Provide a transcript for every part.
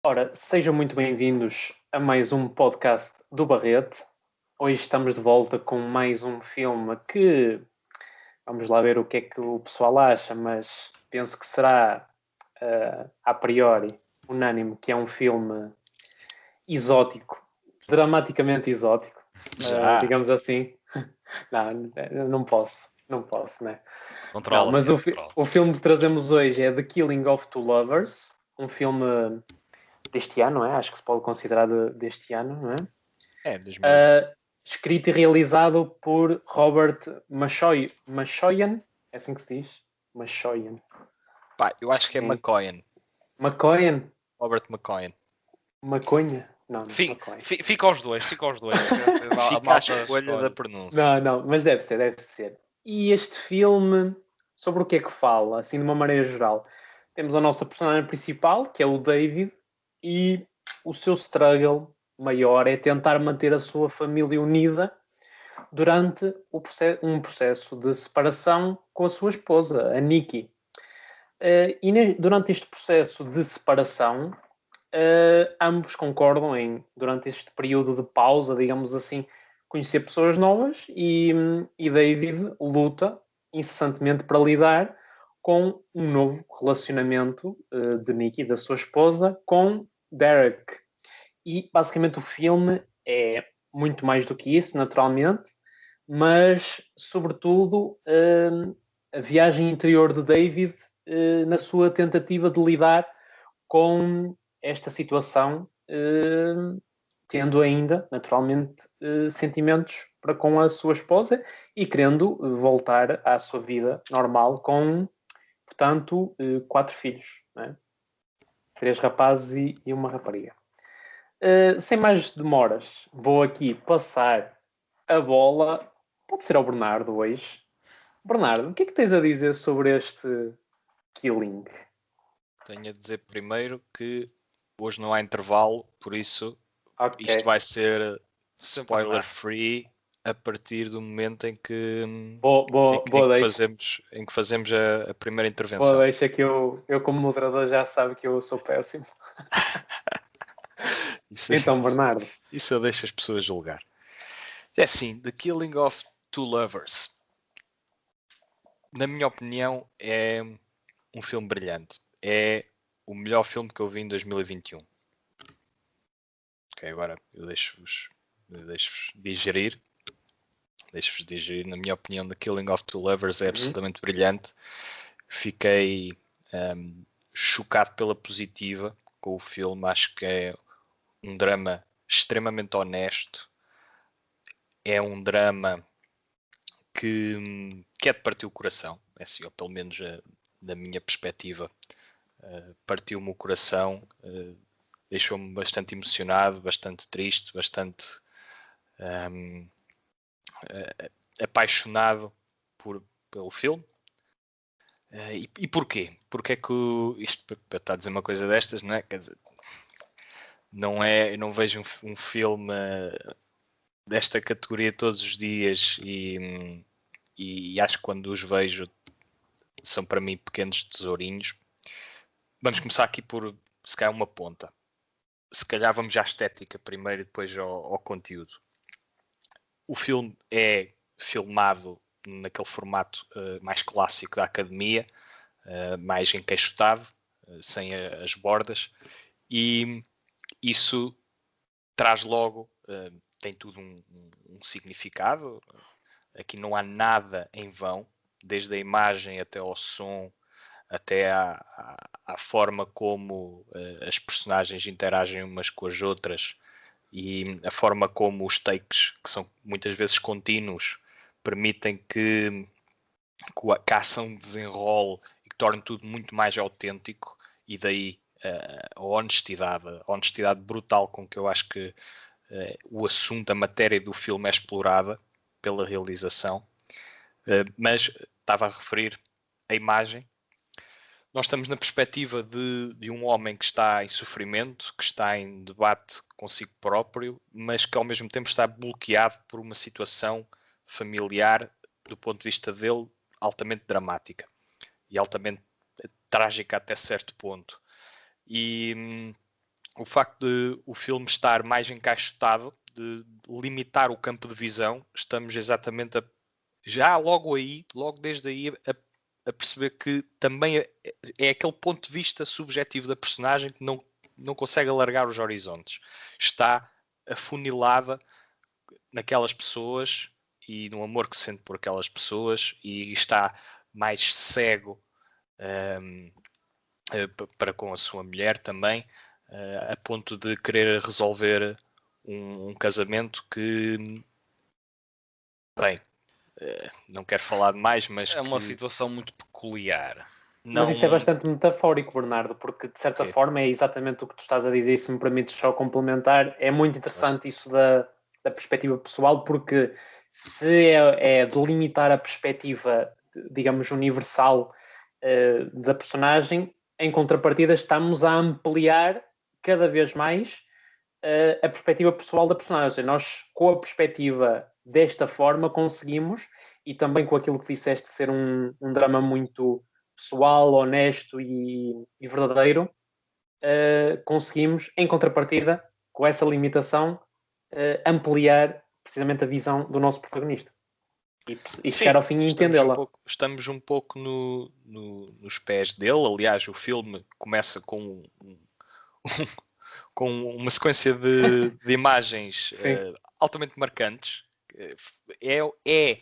Ora, sejam muito bem-vindos a mais um podcast do Barrete. Hoje estamos de volta com mais um filme que vamos lá ver o que é que o pessoal acha, mas penso que será a priori unânime que é um filme exótico, dramaticamente exótico, Já, digamos assim. Não posso, né? Não, controla-te, mas controla. o filme que trazemos hoje é The Killing of Two Lovers, um filme deste ano, não é? Acho que se pode considerar deste ano, não é? É, 2020. Escrito e realizado por Robert Mashoyan, é assim que se diz? Mashoyan. Pá, eu Acho acho que que é sim. McCoyan. McCoyan? Robert McCoyan. Maconha? Não, McCoy. Fica aos dois. A Fica à malta escolha da escolhe. pronúncia. Não, mas deve ser. E este filme, sobre o que é que fala, assim de uma maneira geral? Temos a nossa personagem principal, que é o David, e o seu struggle maior é tentar manter a sua família unida durante um processo de separação com a sua esposa, a Nikki. Durante este processo de separação, ambos concordam em, durante este período de pausa, digamos assim, conhecer pessoas novas e David luta incessantemente para lidar com um novo relacionamento de Nikki, da sua esposa, com Derek. E basicamente o filme é muito mais do que isso, naturalmente, mas sobretudo a viagem interior de David na sua tentativa de lidar com esta situação, tendo ainda, naturalmente, sentimentos para com a sua esposa e querendo voltar à sua vida normal com, portanto, 4 filhos, né? 3 rapazes e uma rapariga. Sem mais demoras, vou aqui passar a bola. Pode ser ao Bernardo hoje. Bernardo, o que é que tens a dizer sobre este Killing? Tenho a dizer primeiro que hoje não há intervalo, por isso Ok. isto vai ser Sempre a spoiler andar. free a partir do momento em que, Boa deixa. em que fazemos a primeira Boa intervenção. deixa que eu, como moderador, já sabe que eu sou péssimo. Isso, Então, Bernardo. isso eu deixo as pessoas julgar. É assim, The Killing of Two Lovers. Na minha opinião, é um filme brilhante. É o melhor filme que eu vi em 2021. Ok, agora eu deixo-vos digerir. Deixo-vos digerir. Na minha opinião, The Killing of Two Lovers é absolutamente brilhante. Fiquei chocado pela positiva com o filme. Acho que é um drama extremamente honesto. É um drama que é de partir o coração. É assim, ou pelo menos da minha perspectiva, partiu-me o coração, deixou-me bastante emocionado, bastante triste, bastante apaixonado pelo filme. E porquê? Porque é que isto para estar a dizer uma coisa destas, não é? Quer dizer, eu não vejo um filme desta categoria todos os dias e acho que quando os vejo são para mim pequenos tesourinhos. Vamos começar aqui por se calhar uma ponta. Se calhar vamos à estética primeiro e depois ao conteúdo. O filme é filmado naquele formato mais clássico da academia, mais encaixotado, sem as bordas, e isso traz logo, tem tudo um significado. Aqui não há nada em vão, desde a imagem até ao som, até à forma como as personagens interagem umas com as outras e a forma como os takes, que são muitas vezes contínuos, permitem que a ação desenrole e que torne tudo muito mais autêntico, e daí a honestidade brutal com que eu acho que o assunto, a matéria do filme é explorada pela realização. Mas estava a referir a imagem. Nós estamos na perspectiva de um homem que está em sofrimento, que está em debate consigo próprio, mas que ao mesmo tempo está bloqueado por uma situação familiar, do ponto de vista dele, altamente dramática e altamente trágica até certo ponto. E o facto de o filme estar mais encaixotado, de limitar o campo de visão, estamos exatamente já logo aí, logo desde aí, a perceber que também é aquele ponto de vista subjetivo da personagem que não consegue alargar os horizontes. Está afunilada naquelas pessoas e no amor que sente por aquelas pessoas, e está mais cego para com a sua mulher também, a ponto de querer resolver um casamento que, bem, não quero falar mais, mas É uma que situação muito peculiar. Mas não... isso é bastante metafórico, Bernardo, porque de certa Ok. forma é exatamente o que tu estás a dizer, e se me permites só complementar, é muito interessante isso da perspectiva pessoal, porque se é delimitar a perspectiva, digamos, universal da personagem, em contrapartida estamos a ampliar cada vez mais a perspectiva pessoal da personagem. Nós, com a perspectiva desta forma, conseguimos, e também com aquilo que disseste de ser um drama muito pessoal, honesto e verdadeiro, conseguimos, em contrapartida, com essa limitação, ampliar precisamente a visão do nosso protagonista e chegar Sim, ao fim e entendê-la. estamos um pouco nos pés dele. Aliás, o filme começa com uma sequência de imagens Sim, altamente marcantes. É,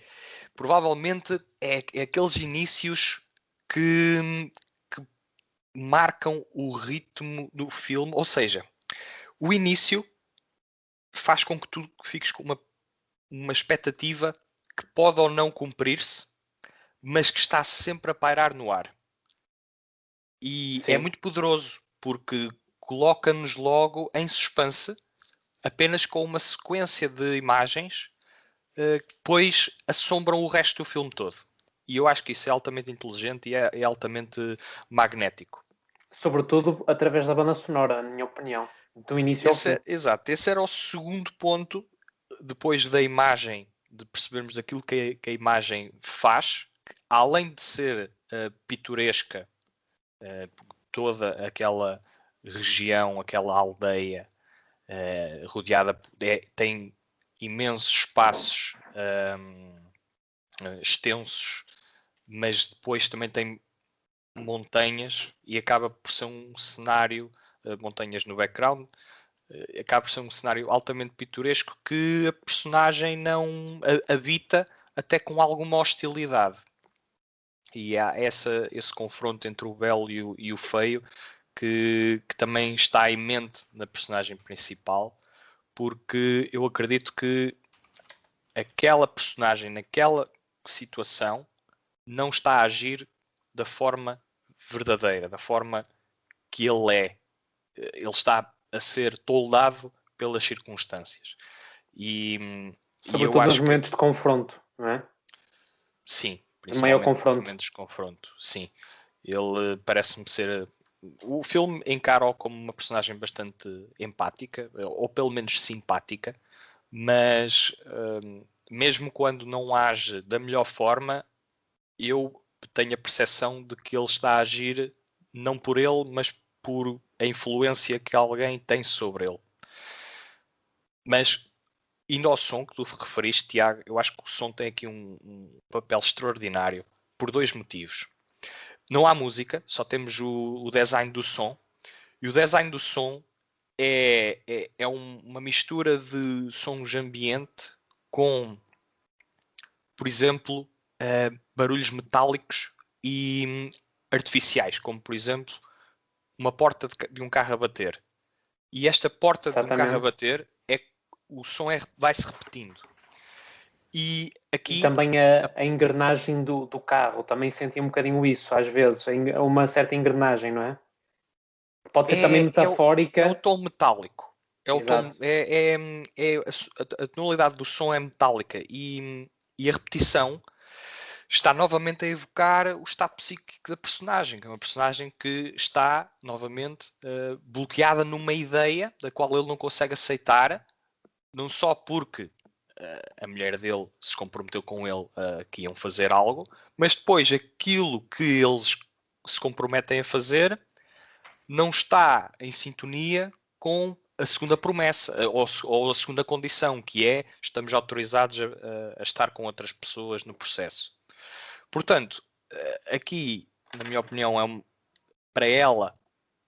provavelmente é aqueles inícios que marcam o ritmo do filme, ou seja, o início faz com que tu fiques com uma expectativa que pode ou não cumprir-se, mas que está sempre a pairar no ar. E é sim. muito poderoso, porque coloca-nos logo em suspense, apenas com uma sequência de imagens que depois assombram o resto do filme todo. E eu acho que isso é altamente inteligente e é altamente magnético. Sobretudo através da banda sonora, na minha opinião, do início ao fim. Exato, esse era o segundo ponto, depois da imagem, de percebermos aquilo que a imagem faz, além de ser pitoresca, toda aquela região, aquela aldeia rodeada, tem imensos espaços extensos, mas depois também tem montanhas e acaba por ser um cenário, montanhas no background, acaba por ser um cenário altamente pitoresco que a personagem não habita, até com alguma hostilidade. E há esse confronto entre o belo e o feio que também está em mente na personagem principal, porque eu acredito que aquela personagem naquela situação não está a agir da forma verdadeira, da forma que ele é. Ele está a ser toldado pelas circunstâncias. E eu Sobretudo nos acho que momentos de confronto, não é? sim, De maior principalmente nos confronto. momentos de confronto, sim. Ele parece-me ser. O filme encara-o como uma personagem bastante empática, ou pelo menos simpática, mas mesmo quando não age da melhor forma, eu tenho a percepção de que ele está a agir não por ele, mas por a influência que alguém tem sobre ele. Mas, indo ao som que tu referiste, Tiago, eu acho que o som tem aqui um papel extraordinário por dois motivos. Não há música, só temos o design do som. E o design do som é uma mistura de sons ambiente com, por exemplo, barulhos metálicos e artificiais, como por exemplo uma porta de um carro a bater. E esta porta de um carro a Exatamente. bater, o som vai-se repetindo. E E aqui, também a engrenagem do carro, também senti um bocadinho isso, às vezes, uma certa engrenagem, não é? Pode ser também é o metafórica. tom metálico. É o tom, Exato. a tonalidade do som é metálica e a repetição está novamente a evocar o estado psíquico da personagem, que é uma personagem que está novamente bloqueada numa ideia da qual ele não consegue aceitar, não só porque a mulher dele se comprometeu com ele que iam fazer algo, mas depois aquilo que eles se comprometem a fazer não está em sintonia com a segunda promessa, ou a segunda condição, que é estamos autorizados a estar com outras pessoas no processo. Portanto, aqui, na minha opinião, para ela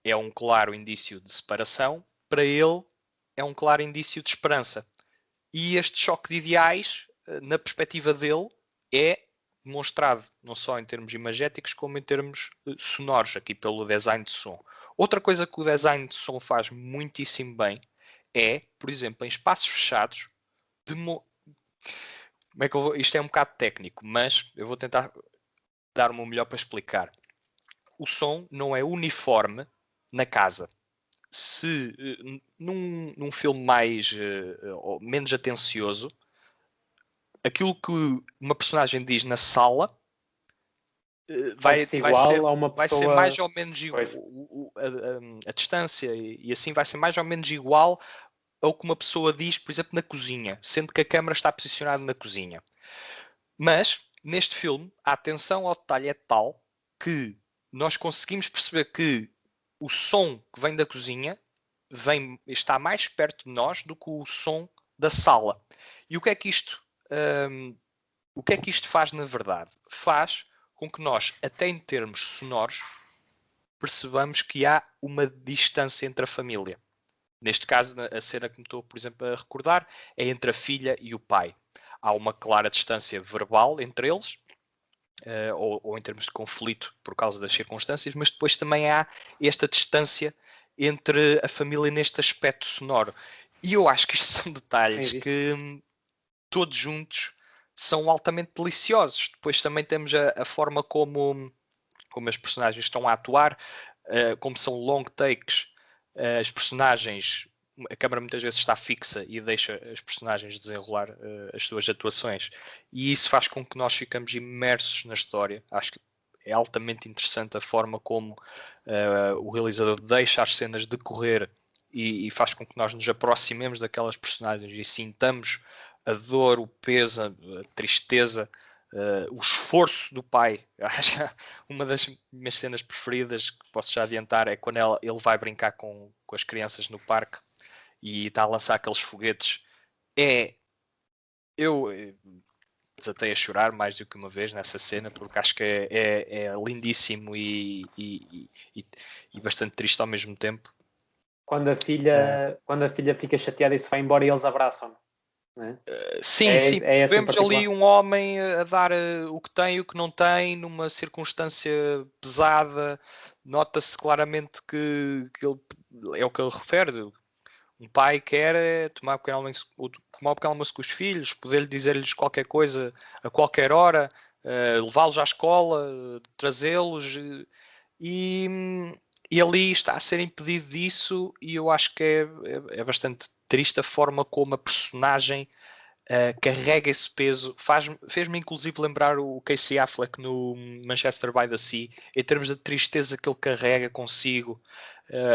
é um claro indício de separação, para ele é um claro indício de esperança. E este choque de ideais, na perspectiva dele, é demonstrado não só em termos imagéticos, como em termos sonoros, aqui pelo design de som. Outra coisa que o design de som faz muitíssimo bem é, por exemplo, em espaços fechados, como é que isto é um bocado técnico, mas eu vou tentar dar o meu melhor para explicar. O som não é uniforme na casa. Se num filme mais menos atencioso, aquilo que uma personagem diz na sala vai ser mais ou menos igual, a distância e assim vai ser mais ou menos igual ao que uma pessoa diz, por exemplo, na cozinha, sendo que a câmara está posicionada na cozinha. Mas neste filme a atenção ao detalhe é tal que nós conseguimos perceber que o som que vem da cozinha está mais perto de nós do que o som da sala. E o que é que isto faz na verdade? Faz com que nós, até em termos sonoros, percebamos que há uma distância entre a família. Neste caso, a cena que me estou, por exemplo, a recordar é entre a filha e o pai. Há uma clara distância verbal entre eles, ou em termos de conflito por causa das circunstâncias, mas depois também há esta distância entre a família neste aspecto sonoro. E eu acho que isto são detalhes que todos juntos são altamente deliciosos. Depois também temos a forma como as personagens estão a atuar, como são long takes, as personagens, a câmera muitas vezes está fixa e deixa as personagens desenrolar as suas atuações, e isso faz com que nós ficamos imersos na história. Acho que é altamente interessante a forma como o realizador deixa as cenas decorrer e faz com que nós nos aproximemos daquelas personagens e sintamos a dor, o peso, a tristeza, o esforço do pai. Acho que uma das minhas cenas preferidas, que posso já adiantar, é quando ele vai brincar com as crianças no parque e está a lançar aqueles foguetes. Eu desatei a chorar mais do que uma vez nessa cena, porque acho que é lindíssimo e bastante triste ao mesmo tempo. Quando a filha fica chateada e se vai embora e eles abraçam. Sim, vemos ali um homem a dar o que tem e o que não tem numa circunstância pesada. Nota-se claramente que ele é o que ele refere. Um pai quer tomar um pequeno almoço com os filhos, poder dizer-lhes qualquer coisa a qualquer hora, levá-los à escola, trazê-los, e ali está a ser impedido disso, e eu acho que é bastante triste a forma como a personagem carrega esse peso. Fez-me inclusive lembrar o Casey Affleck no Manchester by the Sea, em termos da tristeza que ele carrega consigo,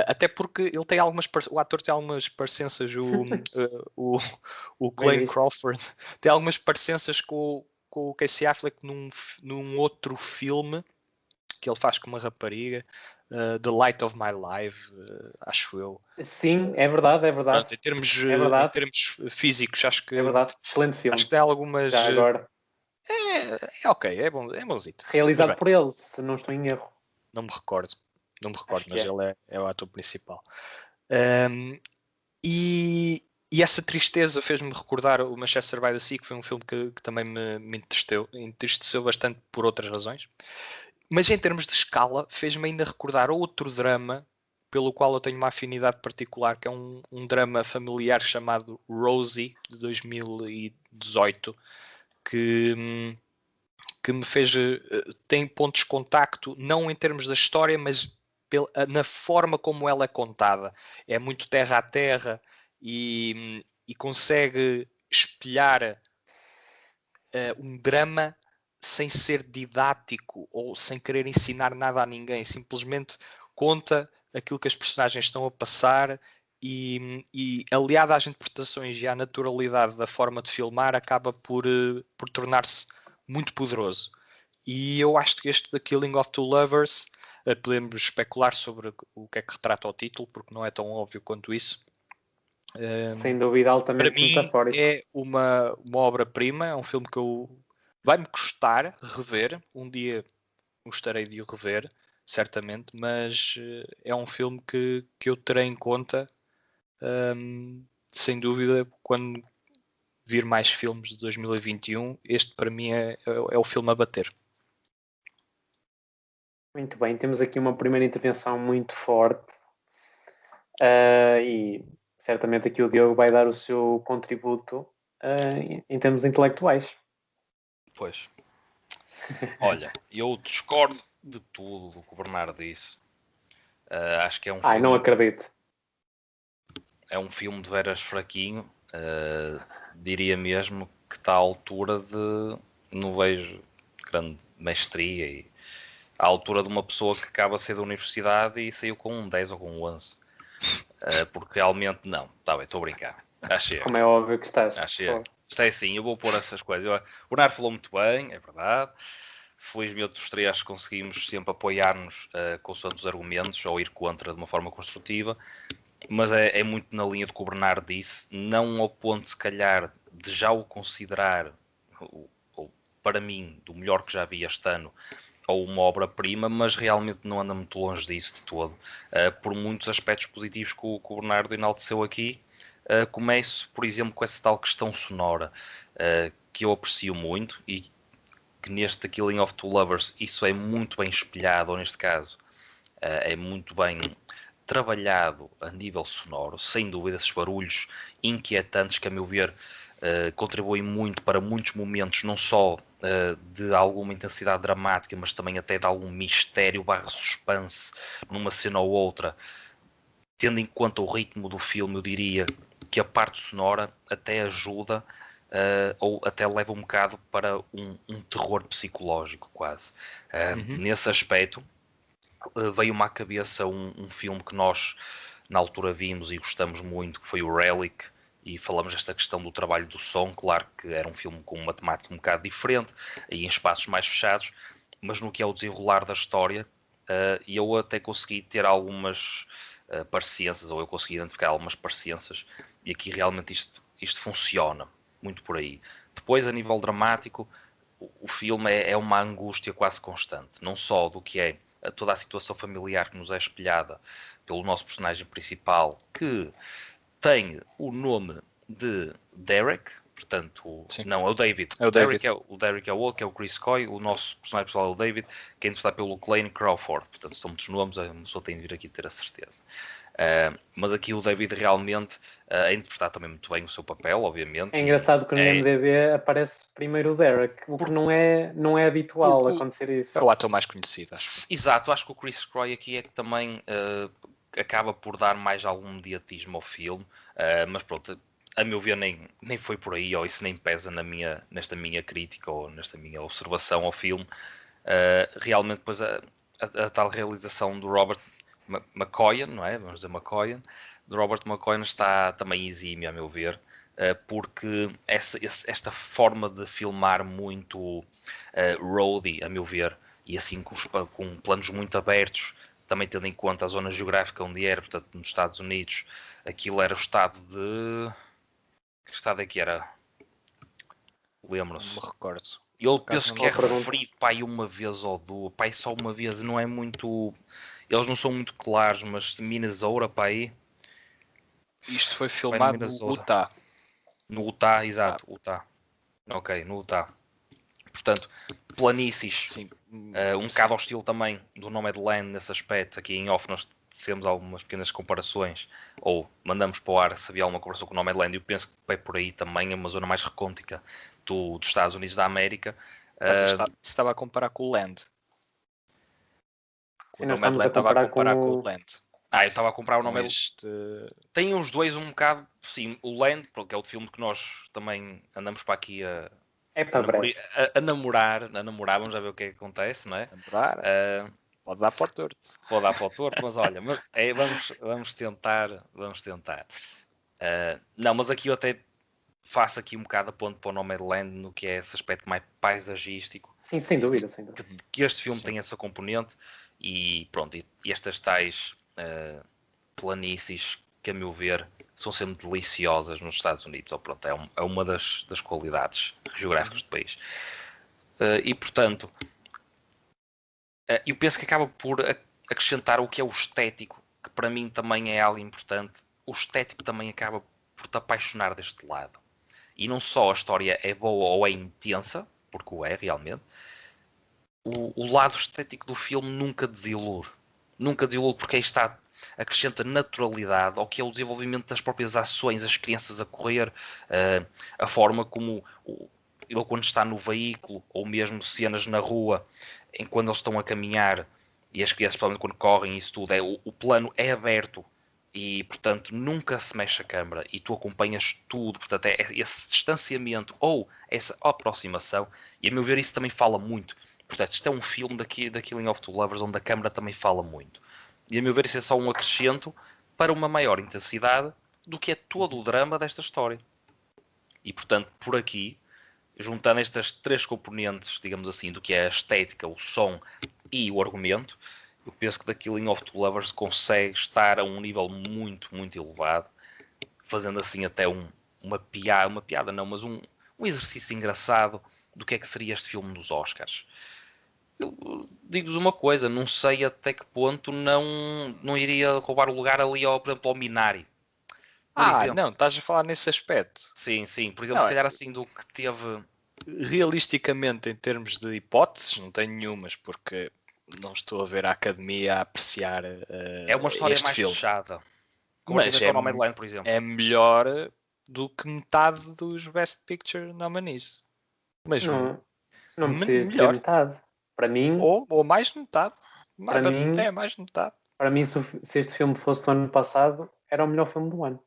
até porque ele tem o ator tem algumas parecenças, o Glenn Crawford tem algumas parecenças com o Casey Affleck num outro filme que ele faz com uma rapariga, The Light of My Life, acho eu. Sim, é verdade. Pronto, em termos físicos, acho que é verdade. Excelente filme. Acho que tem algumas. Já agora. É ok, é bonzito. Realizado por ele, se não estou em erro. Não me recordo, mas ele é o ator principal. E essa tristeza fez-me recordar o Manchester by the Sea, que foi um filme que também me entristeceu bastante por outras razões. Mas em termos de escala, fez-me ainda recordar outro drama pelo qual eu tenho uma afinidade particular, que é um drama familiar chamado Rosie, de 2018, que me fez... tem pontos de contacto, não em termos da história, mas na forma como ela é contada. É muito terra a terra e consegue espelhar um drama sem ser didático ou sem querer ensinar nada a ninguém. Simplesmente conta aquilo que as personagens estão a passar e aliado às interpretações e à naturalidade da forma de filmar, acaba por tornar-se muito poderoso. E eu acho que este The Killing of Two Lovers podemos especular sobre o que é que retrata o título, porque não é tão óbvio quanto isso. Sem dúvida, Para altamente mim metafórico. é uma obra-prima, é um filme que vai-me custar rever, um dia gostarei de o rever, certamente, mas é um filme que eu terei em conta, sem dúvida, quando vir mais filmes de 2021, este para mim é o filme a bater. Muito bem, temos aqui uma primeira intervenção muito forte e certamente aqui o Diogo vai dar o seu contributo em termos intelectuais. Pois. Olha, eu discordo de tudo do que o Bernardo disse. Acho que é um Ai, não filme. acredito. É um filme de veras fraquinho. Diria mesmo que está à altura de. Não vejo grande mestria e à altura de uma pessoa que acaba de sair da universidade e saiu com um 10 ou com um 11. Porque realmente não. Tá bem, estou a brincar. Achei. Como é óbvio que estás. Achei. Isto é assim, eu vou pôr essas coisas. O Bernardo falou muito bem, é verdade. Felizmente os três conseguimos sempre apoiar-nos consoante os argumentos ou ir contra de uma forma construtiva, mas é muito na linha do que o Bernardo disse, não ao ponto se calhar de já o considerar, ou para mim, do melhor que já vi este ano, ou uma obra-prima, mas realmente não anda muito longe disso de todo, por muitos aspectos positivos que o Bernardo enalteceu aqui. Começo, por exemplo, com essa tal questão sonora, que eu aprecio muito e que neste Killing of Two Lovers isso é muito bem espelhado, ou neste caso é muito bem trabalhado a nível sonoro, sem dúvida, esses barulhos inquietantes que a meu ver contribuem muito para muitos momentos, não só de alguma intensidade dramática, mas também até de algum mistério barra suspense numa cena ou outra. Tendo em conta o ritmo do filme, eu diria que a parte sonora até ajuda ou até leva um bocado para um terror psicológico quase. Nesse aspecto, veio-me à cabeça um filme que nós na altura vimos e gostamos muito, que foi o Relic, e falamos desta questão do trabalho do som. Claro que era um filme com uma temática um bocado diferente e em espaços mais fechados, mas no que é o desenrolar da história, eu até consegui ter algumas parecenças, ou eu consegui identificar algumas parecenças, e aqui realmente isto funciona muito por aí. Depois, a nível dramático, o filme é uma angústia quase constante, não só do que é toda a situação familiar que nos é espelhada pelo nosso personagem principal, que tem o nome de Derek, portanto, Sim. não, é o David. É o David. O Derek é o outro, que é o Chris Coy, o nosso personagem principal é o David, que é interpretado pelo Clayne Crawford. Portanto, são muitos nomes, a pessoa tem de vir aqui ter a certeza. Mas aqui o David realmente a interpretar também muito bem o seu papel, obviamente. É engraçado que no IMDb aparece primeiro o Derek, o que não é habitual acontecer isso. É o ator mais conhecido, acho. Exato, acho que o Chris Croy aqui é que também acaba por dar mais algum mediatismo ao filme, mas pronto, a meu ver nem foi por aí, ou isso nem pesa nesta minha crítica ou nesta minha observação ao filme. Realmente depois a tal realização do Robert McCoyan, não é? Vamos dizer McCoyan, do Robert McCoyan está também exímio, a meu ver, porque esta forma de filmar muito roadie, a meu ver, e assim com planos muito abertos, também tendo em conta a zona geográfica onde era, portanto, nos Estados Unidos, aquilo era o estado de... Que estado é que era? Lembram-se? Não me recordo. Eu penso que é pergunta. referido pai uma vez ou duas, pai só uma vez, não é muito... Eles não são muito claros, mas Minnesota, pai. Isto foi Vai filmado no Minnesota. Utah. No Utah, exato, Utah. Ok, no Utah. Portanto, planícies. Sim. Um bocado ao estilo também do Nomadland nesse aspecto. Aqui em off nós temos algumas pequenas comparações, ou mandamos para o ar se havia alguma comparação com o Nomadland. Eu penso que vai por aí também, é uma zona mais recôndita dos Estados Unidos da América. Você estava a comparar com o Land. Sim, nós estamos a comparar com o Land. Eu estava a comprar o nome. Este... Tem os dois um bocado, sim. O Land, que é o filme que nós também andamos para aqui a namorar, vamos já ver o que é que acontece, não é? Namorar, pode dar para o torto. Pode dar para o torto, mas olha, vamos tentar. Não, mas aqui eu até faço aqui um bocado a ponto para o Nomadland no que é esse aspecto mais paisagístico. Sim, sem dúvida, sem dúvida. Que este filme tem essa componente E pronto, e estas tais planícies que, a meu ver, são sempre deliciosas nos Estados Unidos. Ou pronto, é uma das qualidades geográficas do país. E portanto, eu penso que acaba por acrescentar o que é o estético, que para mim também é algo importante. O estético também acaba por te apaixonar deste lado. E não só a história é boa ou é intensa, porque o é realmente, o lado estético do filme nunca desilude. Nunca desilude porque aí está, acrescenta naturalidade ao que é o desenvolvimento das próprias ações, as crianças a correr, a forma como ele quando está no veículo, ou mesmo cenas na rua, quando eles estão a caminhar, e as crianças, principalmente quando correm, isso tudo, o plano é aberto e, portanto, nunca se mexe a câmara e tu acompanhas tudo. Portanto, é esse distanciamento ou essa aproximação, e a meu ver, isso também fala muito. Portanto, isto é um filme da Killing of Two Lovers onde a câmara também fala muito. E a meu ver, isso é só um acrescento para uma maior intensidade do que é todo o drama desta história. E, portanto, por aqui, juntando estas três componentes, digamos assim, do que é a estética, o som e o argumento, eu penso que The Killing of Two Lovers consegue estar a um nível muito, muito elevado, fazendo assim até uma piada não, mas um exercício engraçado do que é que seria este filme nos Oscars. Eu digo-vos uma coisa, não sei até que ponto não iria roubar o lugar ali, por exemplo, ao Minari. Por exemplo. Não, estás a falar nesse aspecto. Sim, por exemplo, Não, se calhar assim do que teve... Realisticamente, em termos de hipóteses, não tenho nenhumas, porque não estou a ver a academia a apreciar é uma história este mais filme. fechada. Mas Relativamente ao Nomadland, por exemplo. é melhor do que metade dos Best Picture nominees. Mas Não precisas dizer melhor. metade. Para mim, Ou mais de metade. para mim, Até mais de metade. para mim se este filme fosse do ano passado, era o melhor filme do ano.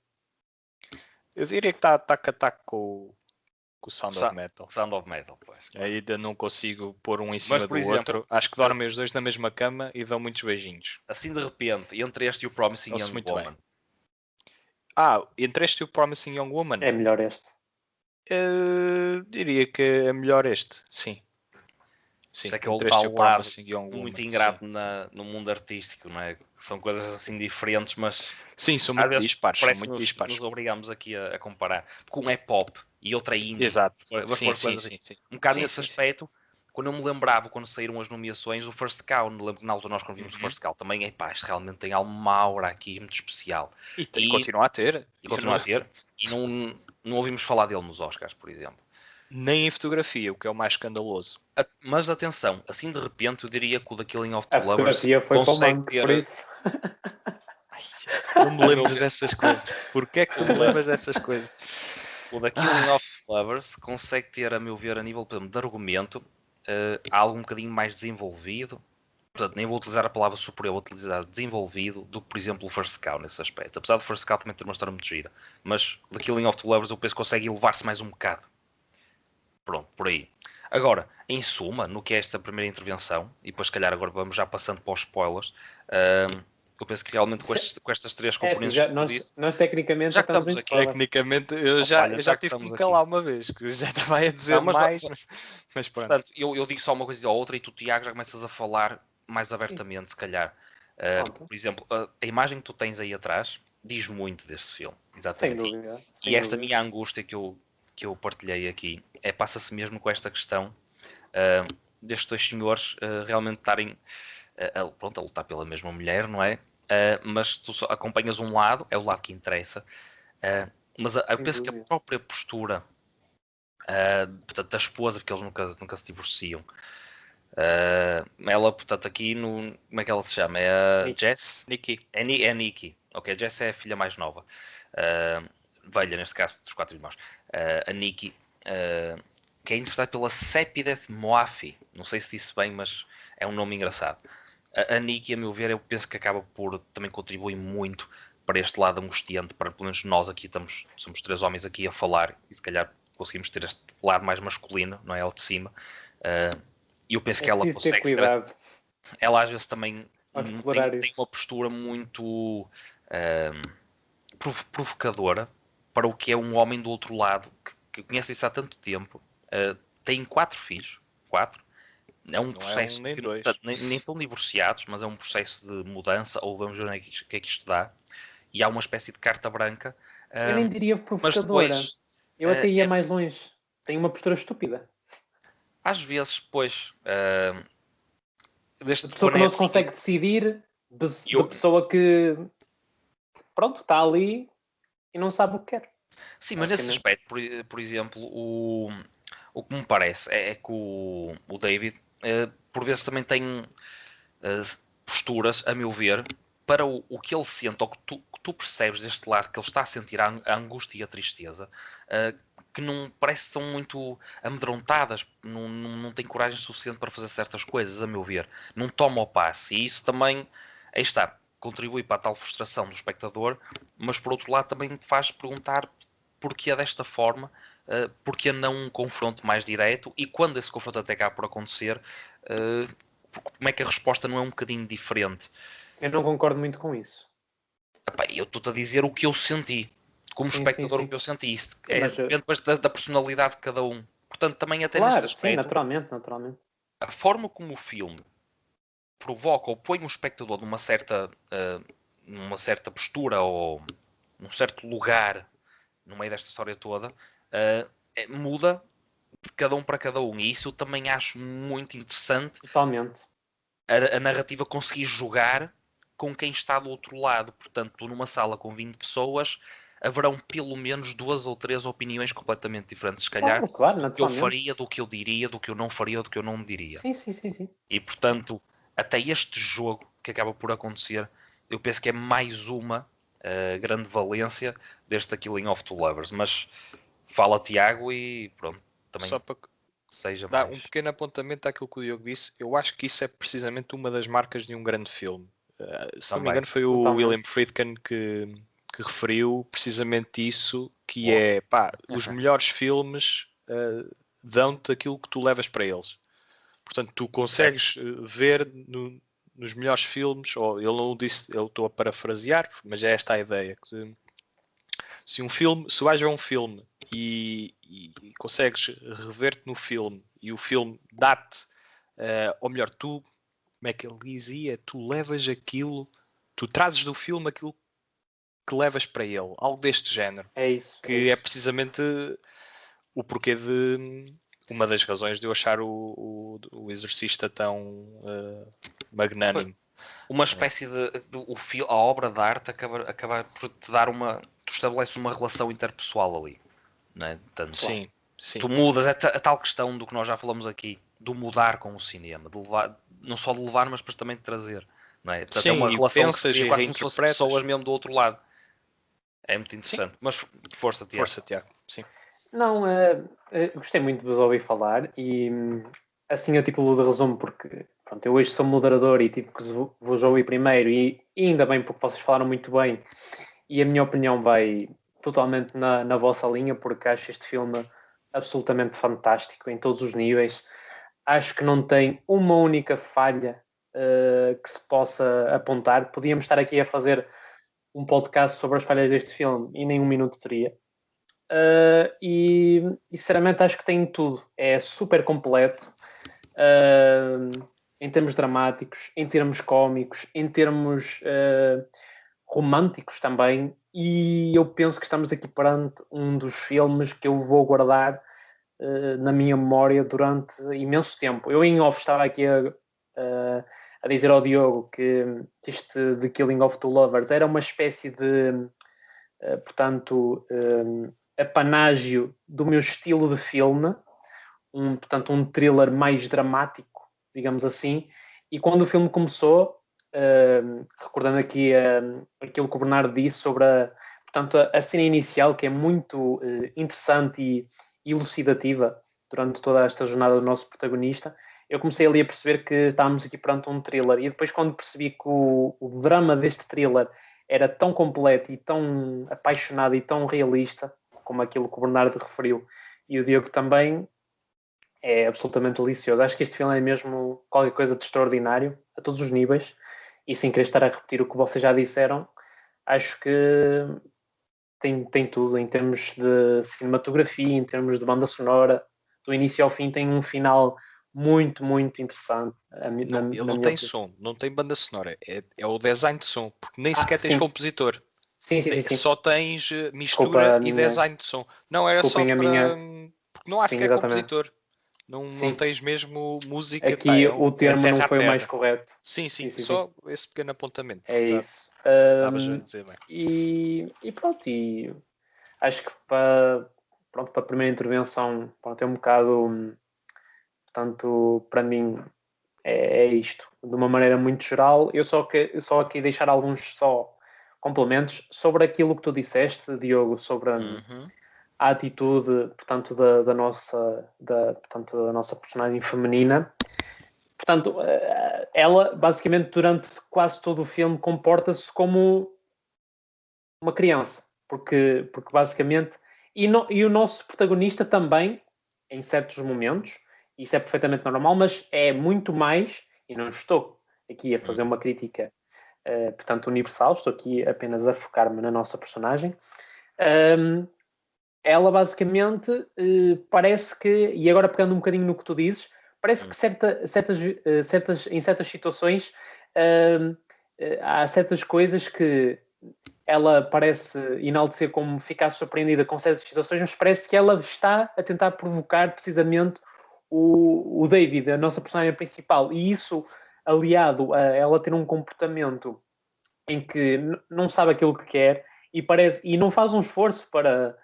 Eu diria que está taco a taco com o Sound of Metal. Sound of Metal, pois. Ainda não consigo pôr um em cima do exemplo, outro. Acho que dormem os dois na mesma cama e dão muitos beijinhos. Assim de repente, entre este e o Promising Ouço Young muito Woman. bem. Entre este e o Promising Young Woman? É melhor este. Diria que é melhor este, sim. Isso é que entre ele este e o está lado Promising Young Woman. muito ingrato no mundo artístico, não é? São coisas assim diferentes, mas sim, são às muito vezes dispares. parece São muito que dispares. nos obrigamos aqui a comparar. Porque um é pop e outro é indie. Exato. Mas Sim, coisas assim. Um bocado nesse aspecto, quando eu me lembrava, quando saíram as nomeações, o First Cow, me lembro que na altura nós quando vimos o First Cow, também é pá, isto realmente tem uma aura aqui muito especial. E continua a ter. E continua a ter. E não ouvimos falar dele nos Oscars, por exemplo. Nem em fotografia, o que é o mais escandaloso. Mas atenção, assim de repente eu diria que o The Killing of A Two Lovers fotografia foi consegue para o por isso. Não me lembres dessas coisas. Porquê é que tu me lembras dessas coisas? O The Killing of Two Lovers consegue ter, a meu ver, a nível de argumento, algo um bocadinho mais desenvolvido. Portanto, nem vou utilizar a palavra superior, vou utilizar desenvolvido do que, por exemplo, o First Cow nesse aspecto. Apesar do First Cow também ter uma história muito gira. Mas The Killing of Two Lovers eu penso que consegue elevar-se mais um bocado. Pronto, por aí. Agora, em suma, no que é esta primeira intervenção, e depois, se calhar, agora vamos já passando para os spoilers, eu penso que realmente com estas três componentes assim, que disse, nós tecnicamente já já estamos aqui. Tecnicamente, eu já tive que me calar uma vez, que já estava a dizer mais, mas pronto. Portanto, eu digo só uma coisa ou outra e tu, Tiago, já começas a falar mais abertamente, se calhar. Por exemplo, a imagem que tu tens aí atrás diz muito deste filme. Exatamente. Sem dúvida. E esta minha angústia que eu partilhei aqui passa-se mesmo com esta questão destes dois senhores realmente estarem a lutar pela mesma mulher, não é? Mas tu só acompanhas um lado, é o lado que interessa, mas eu penso que a própria postura portanto, da esposa, porque eles nunca se divorciam, ela, portanto, aqui no. Como é que ela se chama? É a Jess? Nikki. É a Nikki. Ok, a Jess é a filha mais nova. Velha, neste caso, dos 4 irmãos. A Nikki, que é interpretada pela Sepideh Moafi. Não sei se disse bem, mas é um nome engraçado. A Nikki, a meu ver, eu penso que acaba por também contribuir muito para este lado angustiante, para pelo menos nós aqui somos 3 homens aqui a falar, e se calhar conseguimos ter este lado mais masculino, não é? Ao de cima. E eu penso que ela consegue ser. Ela às vezes também tem uma postura muito provocadora para o que é um homem do outro lado que conhece isso há tanto tempo. Tem 4 filhos, 4. É um Não é processo nem que dois. portanto, nem estão divorciados, mas é um processo de mudança, ou vamos ver o que é que isto dá. E há uma espécie de carta branca. Eu nem hum, diria mas provocadora. depois, Eu até ia é, mais longe. Tem uma postura estúpida. às vezes, depois, De pessoa quando que é não se assim, consegue decidir, de eu, pessoa que, pronto, está ali e não sabe o que quer. sim, mas nesse Basicamente. aspecto, por exemplo, o que me parece é que o David, por vezes, também tem posturas, a meu ver, para o que ele sente, ou que tu percebes deste lado, que ele está a sentir a angústia e a tristeza, que não parece que são muito amedrontadas, não tem coragem suficiente para fazer certas coisas, a meu ver. Não toma o passe. E isso também, aí está, contribui para a tal frustração do espectador, mas por outro lado também te faz perguntar porque é desta forma, porque não um confronto mais direto, e quando esse confronto até acaba por acontecer, como é que a resposta não é um bocadinho diferente? Eu não concordo muito com isso. Epá, eu estou-te a dizer o que eu senti, como Sim, sim, espectador, o sim. que eu senti. Isso Sim, mas depende depois da personalidade de cada um. Portanto, também até neste claro, sim, aspecto, naturalmente, naturalmente. a forma como o filme provoca ou põe o espectador numa certa postura ou num certo lugar no meio desta história toda, muda de cada um para cada um. E isso eu também acho muito interessante, Totalmente. a narrativa conseguir jogar com quem está do outro lado. Portanto, numa sala com 20 pessoas, haverão pelo menos 2 ou 3 opiniões completamente diferentes, se calhar, Claro, claro, do que eu naturalmente. faria, do que eu diria, do que eu não faria, do que eu não diria. Sim, sim, sim, sim. E, portanto, até este jogo que acaba por acontecer, eu penso que é mais uma grande valência deste Killing of Two Lovers. Mas fala Tiago e pronto, Só também para seja dar um mais. pequeno apontamento àquilo que o Diogo disse, eu acho que isso é precisamente uma das marcas de um grande filme. Se não me Também. engano, foi o William Totalmente. Friedkin que referiu precisamente isso, que Boa. é, pá, os melhores filmes dão-te aquilo que tu levas para eles. Portanto, tu Certo. consegues ver nos melhores filmes, ou ele não disse, eu estou a parafrasear, mas é esta a ideia. Que, se vais ver um filme e consegues rever-te no filme e o filme dá-te, ou melhor, tu, como é que ele dizia, tu levas aquilo, tu trazes do filme aquilo que levas para ele, algo deste género, É isso, é que é isso. precisamente o porquê de uma das razões de eu achar o Exorcista tão magnânimo. Uma espécie a obra de arte acaba por te dar tu estabeleces uma relação interpessoal ali, não é? Portanto, Claro. Sim, sim. tu mudas a tal questão do que nós já falamos aqui, do mudar com o cinema, de levar, não só de levar, mas depois também de trazer, não é? Portanto, é Sim, uma e relação que se pensas cria e quase como se fossem pessoas reinterpretas. mesmo do outro lado. É muito Sim, interessante. Mas força, Tiago. força, Tiago. Sim. Não, gostei muito de vos ouvir falar e assim a título de resumo, porque pronto, eu hoje sou moderador e tive que vos ouvir primeiro e ainda bem porque vocês falaram muito bem e a minha opinião vai totalmente na vossa linha porque acho este filme absolutamente fantástico em todos os níveis. Acho que não tem uma única falha que se possa apontar. Podíamos estar aqui a fazer um podcast sobre as falhas deste filme e nem um minuto teria. E sinceramente acho que tem tudo. É super completo em termos dramáticos, em termos cómicos, em termos românticos também. E eu penso que estamos aqui perante um dos filmes que eu vou guardar na minha memória durante imenso tempo. Eu em off estava aqui a dizer ao Diogo que este The Killing of Two Lovers era uma espécie de portanto, apanágio do meu estilo de filme, portanto, um thriller mais dramático, digamos assim. E quando o filme começou, recordando aqui aquilo que o Bernardo disse sobre portanto, a cena inicial, que é muito interessante e elucidativa durante toda esta jornada do nosso protagonista, eu comecei ali a perceber que estávamos aqui perante um thriller. E depois, quando percebi que o drama deste thriller era tão completo e tão apaixonado e tão realista, como aquilo que o Bernardo referiu e o Diogo também, é absolutamente delicioso. Acho que este filme é mesmo qualquer coisa de extraordinário, a todos os níveis, e sem querer estar a repetir o que vocês já disseram, acho que tem tudo em termos de cinematografia, em termos de banda sonora, do início ao fim tem um final muito, muito interessante. Ele não tem som, não tem banda sonora. É o design de som, porque nem sequer tens sim. compositor. Sim. Só tens Desculpa, mistura e design de som. Não, era só desculpem para... Porque não há Sim, sequer exatamente. compositor. Não Sim. tens mesmo música. Aqui o É termo não terra a foi o mais terra. correto. Sim, Sim. só esse pequeno apontamento. É Tá, isso. estavas a dizer bem. E pronto, e acho que para a primeira intervenção, pronto, é um bocado, portanto, para mim é isto, de uma maneira muito geral. Eu só aqui deixar alguns só complementos sobre aquilo que tu disseste, Diogo, sobre a atitude, portanto, da nossa personagem feminina. Portanto, ela basicamente durante quase todo o filme comporta-se como uma criança, porque basicamente e o nosso protagonista também em certos momentos, isso é perfeitamente normal, mas é muito mais, e não estou aqui a fazer uma crítica portanto universal, estou aqui apenas a focar-me na nossa personagem. Ela basicamente parece que, e agora pegando um bocadinho no que tu dizes, parece que em certas situações há certas coisas que ela parece enaltecer como ficar surpreendida com certas situações, mas parece que ela está a tentar provocar precisamente o David, a nossa personagem principal, e isso aliado a ela ter um comportamento em que não sabe aquilo que quer e não faz um esforço portanto,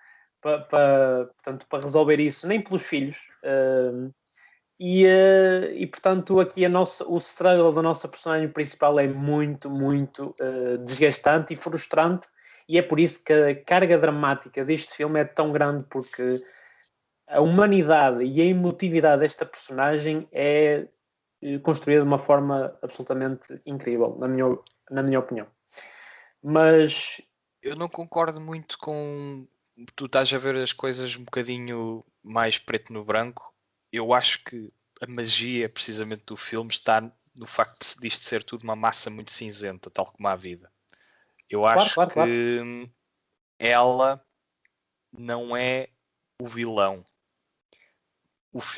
para resolver isso, nem pelos filhos. Portanto, aqui o struggle da nossa personagem principal é muito, muito desgastante e frustrante, e é por isso que a carga dramática deste filme é tão grande, porque a humanidade e a emotividade desta personagem é construída de uma forma absolutamente incrível, na minha opinião. Mas eu não concordo muito com... Tu estás a ver as coisas um bocadinho mais preto no branco. Eu acho que a magia, precisamente, do filme está no facto disto ser tudo uma massa muito cinzenta, tal como a vida. Eu acho claro. que ela não é o vilão.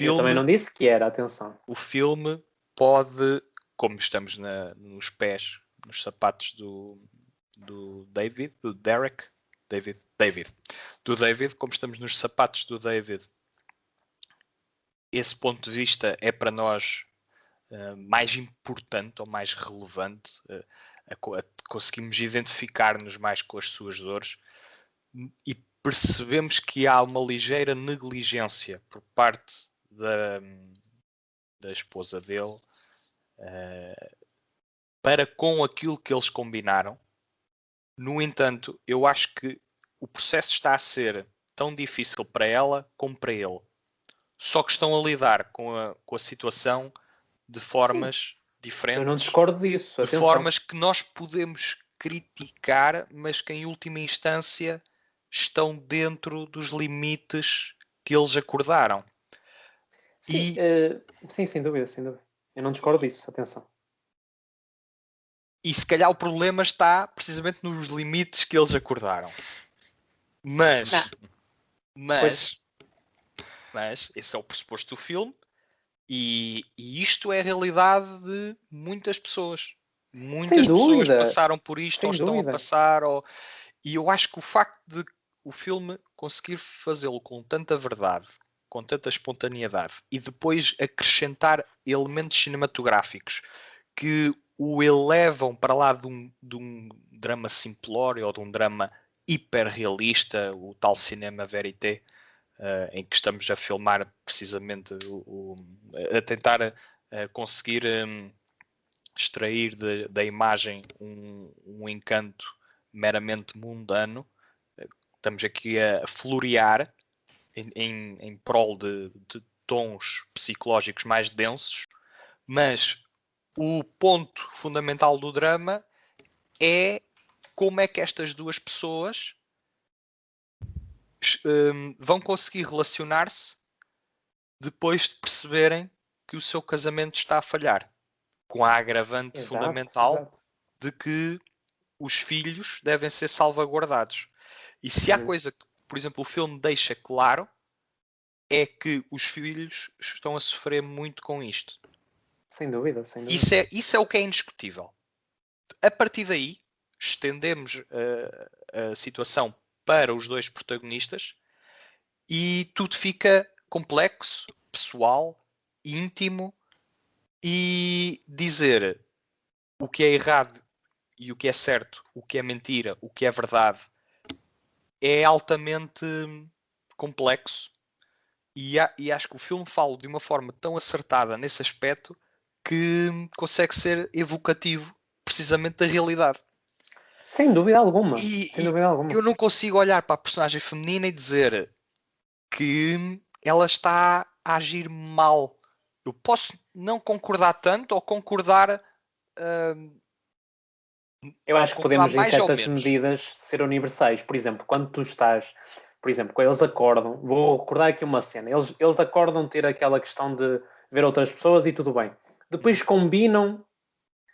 Eu também não disse que era, atenção. O filme pode, como estamos nos pés, nos sapatos do David, do Derek, do David, como estamos nos sapatos do David, esse ponto de vista é para nós mais importante ou mais relevante, conseguimos identificar-nos mais com as suas dores e percebemos que há uma ligeira negligência por parte da esposa dele para com aquilo que eles combinaram. No entanto, eu acho que o processo está a ser tão difícil para ela como para ele. Só que estão a lidar com a situação de formas diferentes. Eu não discordo disso, de formas que nós podemos criticar, mas que em última instância estão dentro dos limites que eles acordaram. Sim, sem dúvida. Eu não discordo disso, atenção. E se calhar o problema está precisamente nos limites que eles acordaram. Mas esse é o pressuposto do filme e isto é a realidade de muitas pessoas. Muitas pessoas passaram por isto ou estão a passar. E eu acho que o facto de o filme conseguir fazê-lo com tanta verdade, com tanta espontaneidade e depois acrescentar elementos cinematográficos que o elevam para lá de um drama simplório ou de um drama hiperrealista, o tal cinema verité, em que estamos a filmar precisamente a tentar conseguir extrair da imagem um encanto meramente mundano. Estamos aqui a florear em prol de tons psicológicos mais densos, mas o ponto fundamental do drama é como é que estas duas pessoas vão conseguir relacionar-se depois de perceberem que o seu casamento está a falhar, com a agravante fundamental de que os filhos devem ser salvaguardados. E se há coisa que, por exemplo, o filme deixa claro, é que os filhos estão a sofrer muito com isto. Sem dúvida, sem dúvida. Isso é o que é indiscutível. A partir daí, estendemos a situação para os dois protagonistas e tudo fica complexo, pessoal, íntimo, e dizer o que é errado e o que é certo, o que é mentira, o que é verdade, é altamente complexo. E acho que o filme fala de uma forma tão acertada nesse aspecto que consegue ser evocativo precisamente da realidade. Sem dúvida alguma. E Sem dúvida alguma. eu não consigo olhar para a personagem feminina e dizer que ela está a agir mal. Eu posso não concordar tanto ou concordar Eu acho que concordar podemos, em mais ou certas menos. medidas, ser universais. Por exemplo, quando tu estás, por exemplo, quando eles acordam, vou recordar aqui uma cena, eles acordam ter aquela questão de ver outras pessoas e tudo bem. Depois combinam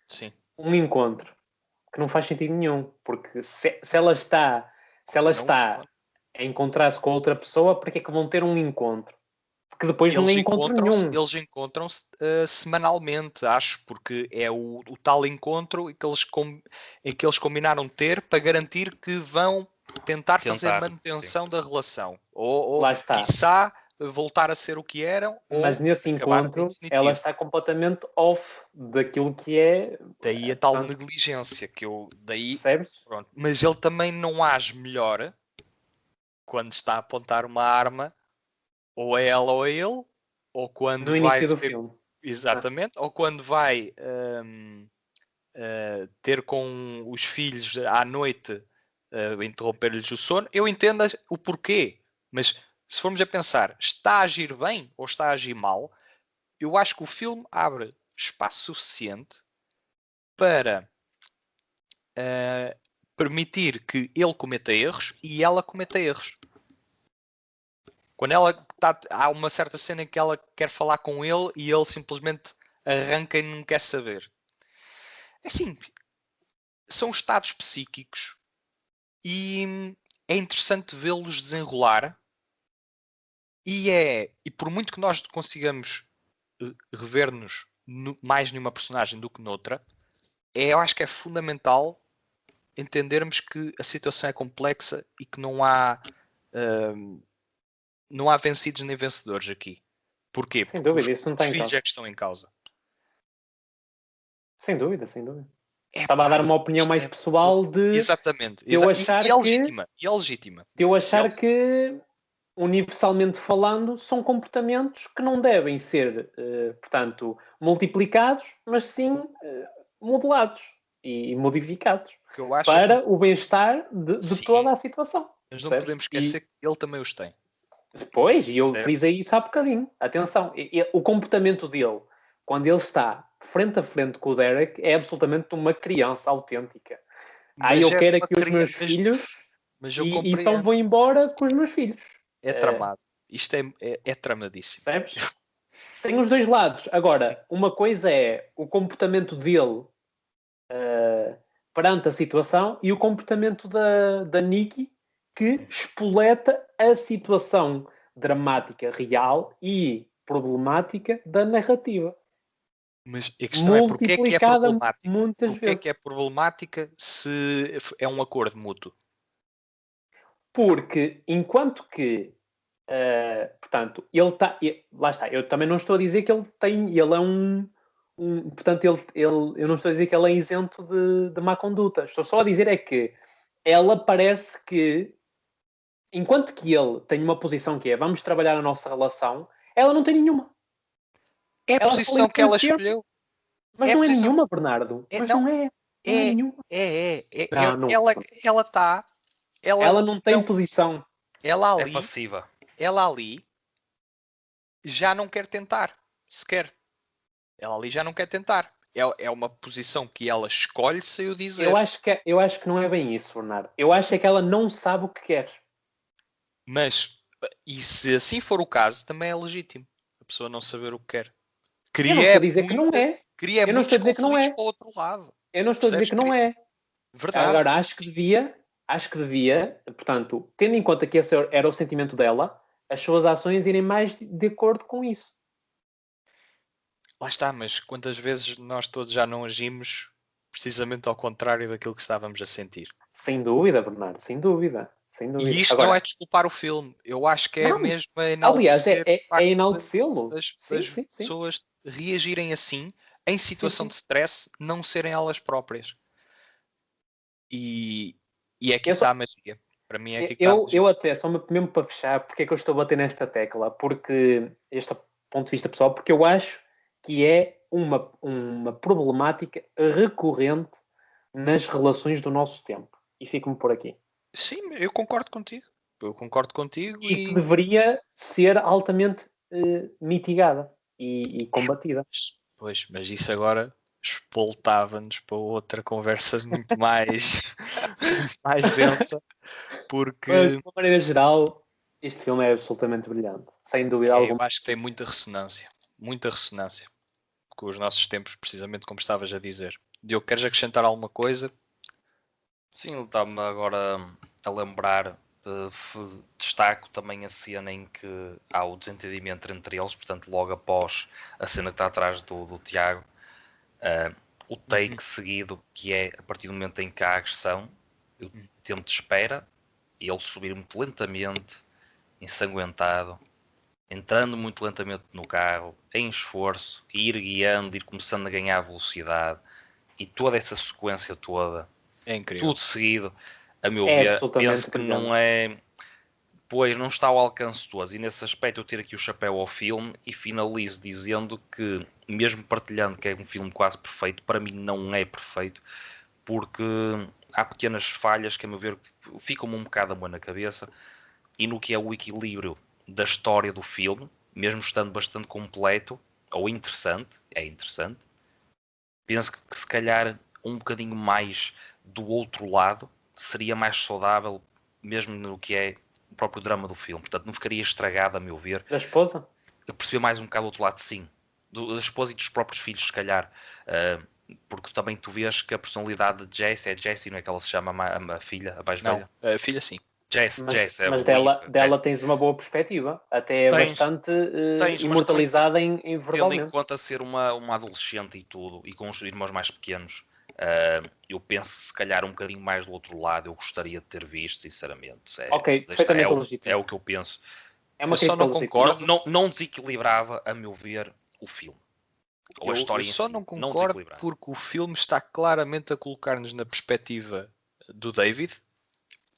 Sim. um encontro que não faz sentido nenhum, porque se ela está a encontrar-se com outra pessoa, para que é que vão ter um encontro? Porque depois não é encontro nenhum. Eles encontram-se semanalmente, acho, porque é o tal encontro que eles combinaram ter para garantir que vão tentar fazer manutenção da relação. Ou Lá está. quiçá, voltar a ser o que eram, Mas ou nesse acabar encontro, em definitivo. ela está completamente off daquilo que é. Daí a tal negligência que eu. Daí, percebes? pronto. Mas ele também não age melhor quando está a apontar uma arma ou a ela ou a ele, ou quando No vai início do ter, filme. exatamente, ou quando vai ter com os filhos à noite, interromper-lhes o sono. Eu entendo o porquê, mas se formos a pensar, está a agir bem ou está a agir mal, eu acho que o filme abre espaço suficiente para permitir que ele cometa erros e ela cometa erros. Quando há uma certa cena em que ela quer falar com ele e ele simplesmente arranca e não quer saber. É assim, são estados psíquicos e é interessante vê-los desenrolar e por muito que nós consigamos rever-nos mais numa personagem do que noutra, eu acho que é fundamental entendermos que a situação é complexa e que não há vencidos nem vencedores aqui. Porquê? Sem Porque dúvida, isso não os está em filhos causa. é que estão em causa. Sem dúvida, sem dúvida. Estava a dar uma opinião mais é pessoal de exatamente. eu achar E é legítima. E é legítima. de eu achar que, universalmente falando, são comportamentos que não devem ser, portanto, multiplicados, mas sim modelados e modificados O que eu acho para o bem-estar de sim, toda a situação. mas não percebes? podemos esquecer que ele também os tem. Pois, e eu frisei isso há bocadinho. Atenção, o comportamento dele, quando ele está frente a frente com o Derek, é absolutamente uma criança autêntica. Eu quero aqui os meus filhos e só vou embora com os meus filhos. É tramado. Isto é tramadíssimo. Percebes? Tem os dois lados. Agora, uma coisa é o comportamento dele perante a situação e o comportamento da Nikki, que espoleta a situação dramática real e problemática da narrativa. Mas a questão é porque é que é problemática? Muitas porque vezes. É que é problemática se é um acordo mútuo? Porque enquanto que portanto, ele está. Lá está, eu também não estou a dizer que ele é portanto, eu não estou a dizer que ele é isento de má conduta. Estou só a dizer é que ela parece que, enquanto que ele tem uma posição que é vamos trabalhar a nossa relação, ela não tem nenhuma. É a posição que ela escolheu. Mas não é nenhuma, Bernardo. Mas não é. Não é nenhuma. Ela está. Ela não tem posição. Ela ali. É passiva. Ela ali já não quer tentar, sequer. Ela ali já não quer tentar. É uma posição que ela escolhe sem o dizer. Eu acho que não é bem isso, Bernardo. Eu acho é que ela não sabe o que quer. Mas, e se assim for o caso, também é legítimo. A pessoa não saber o que quer. Eu não estou a dizer que não é. Eu não estou a dizer que não é. Para o outro lado. Eu não estou a dizer que não é. Verdade. Agora, acho que devia, portanto, tendo em conta que esse era o sentimento dela, as suas ações irem mais de acordo com isso. Lá está, mas quantas vezes nós todos já não agimos precisamente ao contrário daquilo que estávamos a sentir? Sem dúvida, Bernardo, sem dúvida. Sem E dúvida. isto Agora, não é desculpar o filme, eu acho que é não, mesmo a aliás, enaltecer o facto enaltecê-lo. Sim, das sim, sim. pessoas reagirem assim, em situação sim. de stress, não serem elas próprias. E é aqui Eu que só- está a magia. Para mim é aqui que está a magia. Eu até, só mesmo para fechar, porque é que eu estou a bater nesta tecla? Porque, este é o ponto de vista pessoal, porque eu acho que é uma problemática recorrente nas relações do nosso tempo. E fico-me por aqui. Sim, eu concordo contigo. Eu concordo contigo E que deveria ser altamente mitigada e combatida. Pois, mas isso agora espoltava-nos para outra conversa muito mais, mais densa, porque Mas, de uma maneira geral, este filme é absolutamente brilhante. Sem dúvida eu alguma. acho que tem muita ressonância com os nossos tempos, precisamente como estavas a dizer. Diogo, queres acrescentar alguma coisa? Sim, ele está-me agora a lembrar. Destaco também a cena em que há o desentendimento entre eles, portanto, logo após a cena que está atrás do Tiago, o take seguido, que é a partir do momento em que há a agressão, o tempo de espera, e ele subir muito lentamente, ensanguentado, entrando muito lentamente no carro, em esforço, e ir guiando, ir começando a ganhar velocidade, e toda essa sequência toda, É incrível. tudo seguido, a meu É ver, absolutamente penso que brilhante. não é. Pois não está ao alcance de todos, e nesse aspecto eu tiro aqui o chapéu ao filme e finalizo dizendo que, mesmo partilhando que é um filme quase perfeito, para mim não é perfeito, porque há pequenas falhas que, a meu ver, ficam-me um bocado a mão na cabeça, e no que é o equilíbrio da história do filme, mesmo estando bastante completo, ou interessante, é interessante, penso que se calhar um bocadinho mais do outro lado seria mais saudável, mesmo no que é o próprio drama do filme. Portanto, não ficaria estragado, a meu ver. Da esposa? Eu percebi mais um bocado do outro lado, sim. Da esposa e dos próprios filhos, se calhar. Porque também tu vês que a personalidade de Jessie é Jessie, não é que ela se chama a filha, a mais Não, velha? a filha sim. Jess, é Mas o Luís. dela tens uma boa perspectiva. Até é Tens, bastante mas também imortalizada em tendo em verbalmente. conta ser uma adolescente e tudo, e com os irmãos mais pequenos, eu penso se calhar um bocadinho mais do outro lado, eu gostaria de ter visto, sinceramente. Ok, perfeitamente legítimo. É o que eu penso. É uma Eu só crítica não legítima. concordo. Não desequilibrava, a meu ver, o filme. Ou a Eu história em só si. não Não concordo desequilibrava. porque o filme está claramente a colocar-nos na perspectiva do David,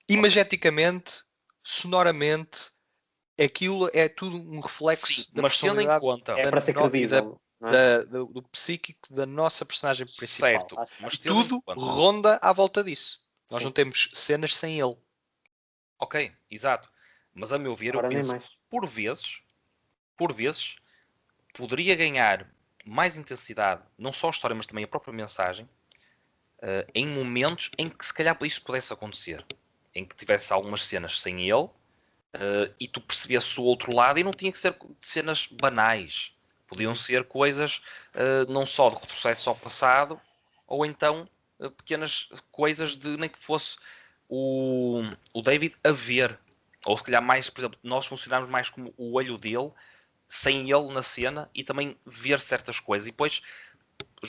imageticamente, sonoramente, aquilo é tudo um reflexo Sim, da mas tendo em personalidade conta, É para ser credível, não é? do psíquico da nossa personagem principal. certo, Lá está. mas E tendo em tudo conta, ronda à volta disso. Nós Sim. não temos cenas sem ele. ok, exato. Mas a meu ver, eu Agora nem penso que mais. por vezes, poderia ganhar mais intensidade, não só a história, mas também a própria mensagem, em momentos em que se calhar isso pudesse acontecer. Em que tivesse algumas cenas sem ele, e tu percebesse o outro lado, e não tinha que ser cenas banais. Podiam ser coisas não só de retrocesso ao passado, ou então pequenas coisas de nem que fosse o David a ver. Ou se calhar mais, por exemplo, nós funcionámos mais como o olho dele, sem ele na cena, e também ver certas coisas. E depois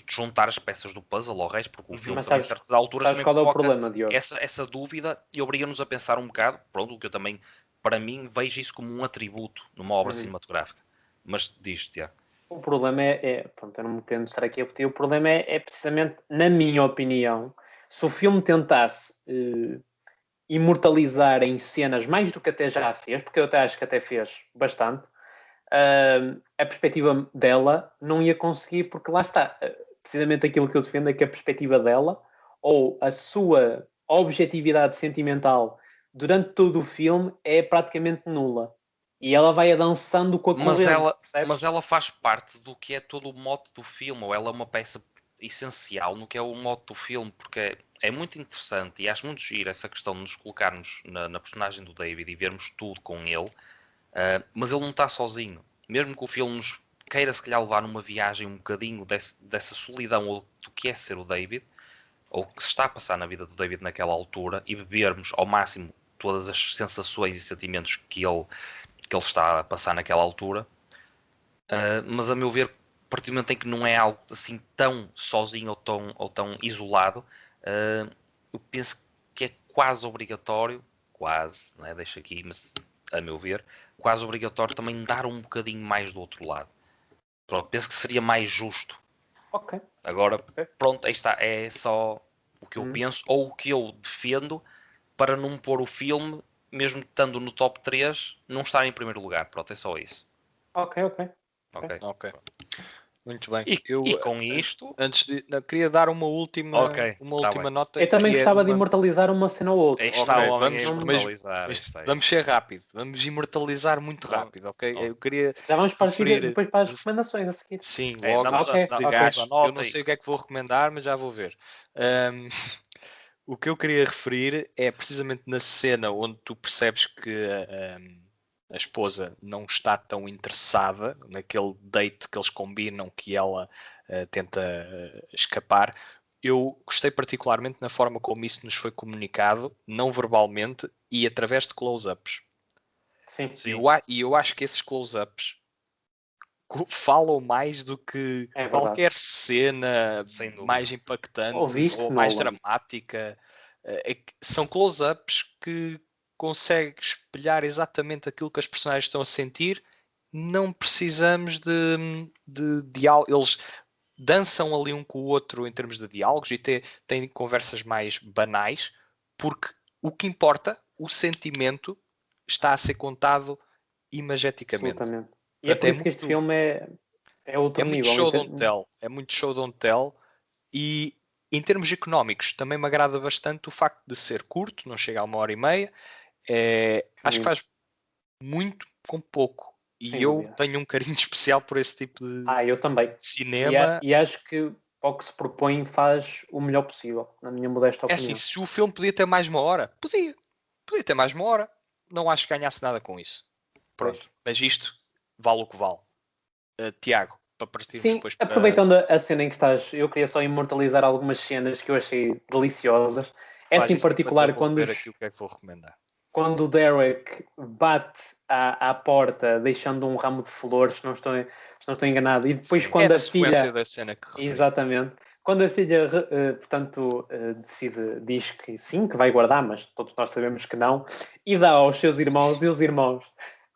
juntar as peças do puzzle ao resto, porque o filme Mas também, a certas alturas, sabes também qual é o coloca problema, Diogo? essa dúvida e obriga-nos a pensar um bocado. Pronto, o que eu também, para mim, vejo isso como um atributo numa obra Uhum. cinematográfica. Mas diz, Tiago. O problema pronto, eu não me quero estar aqui a repetir, o problema é precisamente, na minha opinião, se o filme tentasse imortalizar em cenas mais do que até já fez, porque eu até acho que até fez bastante, a perspectiva dela não ia conseguir, porque lá está, precisamente aquilo que eu defendo é que a perspectiva dela, ou a sua objetividade sentimental durante todo o filme é praticamente nula. E ela vai avançando com a corrente, Mas percebes? ela faz parte do que é todo o mote do filme, ou ela é uma peça essencial no que é o mote do filme, porque é muito interessante e acho muito giro essa questão de nos colocarmos na personagem do David e vermos tudo com ele. Mas ele não está sozinho. Mesmo que o filme nos queira, se calhar, levar numa viagem um bocadinho dessa solidão ou do que é ser o David, ou o que se está a passar na vida do David naquela altura, e bebermos ao máximo todas as sensações e sentimentos que ele que ele está a passar naquela altura. Mas a meu ver, a partir do momento em que não é algo assim tão sozinho ou tão isolado, eu penso que é quase obrigatório, quase, não é? Deixo aqui, mas a meu ver, quase obrigatório também dar um bocadinho mais do outro lado. Pronto, penso que seria mais justo. Ok. Agora, Ok. pronto, aí está, é só o que eu penso ou o que eu defendo para não pôr o filme, mesmo estando no top 3, não estar em primeiro lugar. Pronto, é só isso. Ok. Ok. Ok. Muito bem. E com isto, Queria dar uma última, ok, uma tá última bem. nota. Eu também que é gostava de uma- imortalizar uma cena ou outra. Aí está o homem a vamos, imortalizar. mas Isto aí. vamos ser rápido. Vamos imortalizar muito Não, rápido, ok? não. Eu queria Já vamos partir referir... depois para as recomendações a seguir. Sim, É, logo damos Ok, de ok. gás. Eu não aí. sei o que é que vou recomendar, mas já vou ver. Ahm, o que eu queria referir é precisamente na cena onde tu percebes que a esposa não está tão interessada naquele date que eles combinam, que ela tenta escapar. Eu gostei particularmente na forma como isso nos foi comunicado, não verbalmente e através de close-ups. Sim. Sim. E eu acho que esses close-ups falam mais do que É verdade. qualquer cena Sem dúvida. mais impactante Ouviste, ou mais Nolan? dramática. São close-ups que conseguem espelhar exatamente aquilo que as personagens estão a sentir. Não precisamos de diálogo. Eles dançam ali um com o outro em termos de diálogos e têm conversas mais banais, porque o que importa, o sentimento, está a ser contado imageticamente. Absolutamente. E é Portanto, por isso que este filme é outro muito nível. show don't tell. É muito show don't tell. E em termos económicos, também me agrada bastante o facto de ser curto, não chega a 1h30. Acho que faz muito com pouco. E Sem eu dúvida. tenho um carinho especial por esse tipo de Eu também. cinema. E acho que para o que se propõe faz o melhor possível, na minha modesta É assim, opinião. se o filme podia ter mais 1 hora, podia. Podia ter mais 1 hora. Não acho que ganhasse nada com isso. Pronto. Pois. Mas isto vale o que vale. Tiago, para partirmos Sim, depois para... aproveitando a cena em que estás, eu queria só imortalizar algumas cenas que eu achei deliciosas. Faz Essa em isso enquanto eu particular, vou ver aqui o que é que vou recomendar. quando o Derek bate à porta, deixando um ramo de flores, se não estou enganado, e depois Sim. quando É a na sequência filha... da cena que referi. Exatamente. Quando a filha, portanto, diz que sim, que vai guardar, mas todos nós sabemos que não, e dá aos seus irmãos, e os irmãos...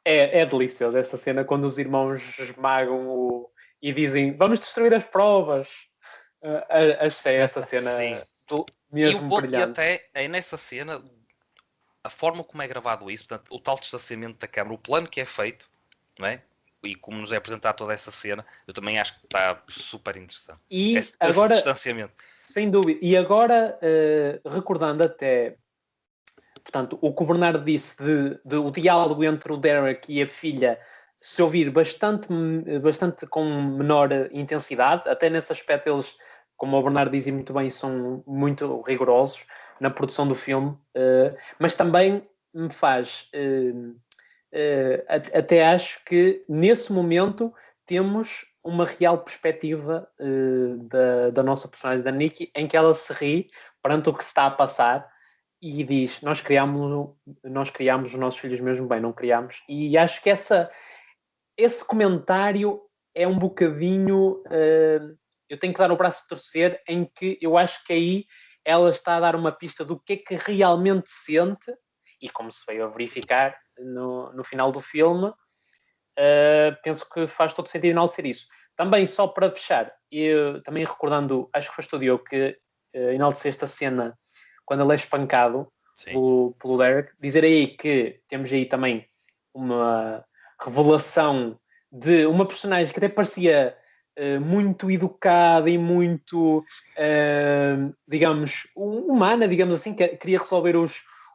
É delicioso essa cena, quando os irmãos esmagam e dizem, vamos destruir as provas. Achei essa cena Sim. E o mesmo ponto, e brilhante. até é nessa cena, a forma como é gravado isso, portanto, o tal distanciamento da câmara, o plano que é feito, não é? E como nos é apresentado toda essa cena, eu também acho que está super interessante. E Esse agora, distanciamento. sem dúvida, e agora, recordando até, portanto, o que o Bernardo disse de o diálogo entre o Derek e a filha se ouvir bastante com menor intensidade, até nesse aspecto eles, como o Bernardo dizia muito bem, são muito rigorosos na produção do filme, mas também me faz, até acho que nesse momento temos uma real perspectiva da nossa personagem, da Nikki, em que ela se ri perante o que se está a passar e diz, nós criámos os nossos filhos mesmo bem, não criámos. E acho que esse comentário é um bocadinho... eu tenho que dar o braço de torcer, em que eu acho que aí ela está a dar uma pista do que é que realmente sente, e como se veio a verificar no final do filme, penso que faz todo sentido enaltecer isso. Também, só para fechar, também recordando, acho que foste o Diogo que enalteceste a cena quando ele é espancado pelo Derek, dizer aí que temos aí também uma revelação de uma personagem que até parecia muito educada e muito, digamos, humana, digamos assim, que queria resolver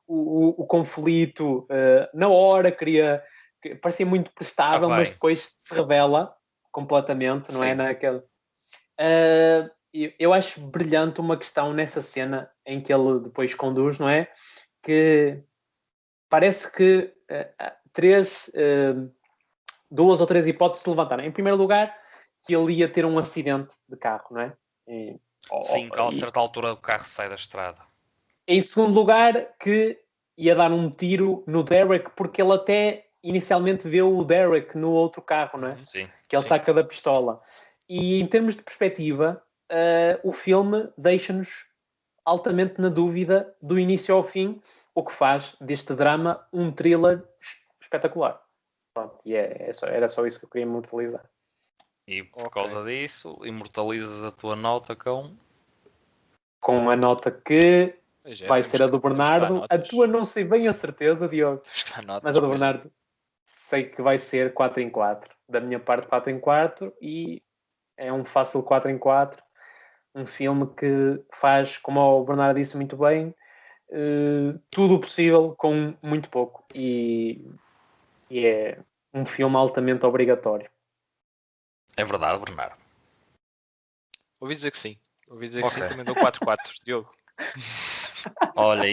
o conflito na hora, parecia muito prestável, mas depois se revela completamente, não é? Naquele... eu acho brilhante uma questão nessa cena em que ele depois conduz, não é? Que parece que duas ou três hipóteses se levantaram. Em primeiro lugar, que ele ia ter um acidente de carro, não é? Sim, que a certa altura o carro sai da estrada. Em segundo lugar, que ia dar um tiro no Derek, porque ele até inicialmente vê o Derek no outro carro, não é? Sim. Que ele Sim. saca da pistola. E em termos de perspectiva, o filme deixa-nos altamente na dúvida do início ao fim, o que faz deste drama um thriller espetacular. Pronto, e era só isso que eu queria me utilizar. E por Ok. causa disso, imortalizas a tua nota com... Com a nota que Pois é, vai temos ser a do temos que dar Bernardo. A notas. tua não sei bem a certeza, Diogo, Temos que dar notas mas a do mesmo. Bernardo sei que vai ser 4 em 4. Da minha parte, 4 em 4 e é um fácil 4 em 4. Um filme que faz, como o Bernardo disse muito bem, tudo o possível com muito pouco. E é um filme altamente obrigatório. É verdade, Bernardo. Ouvi dizer que sim. Ouvi dizer que Ok. sim, também dou 4-4. Diogo. Olha,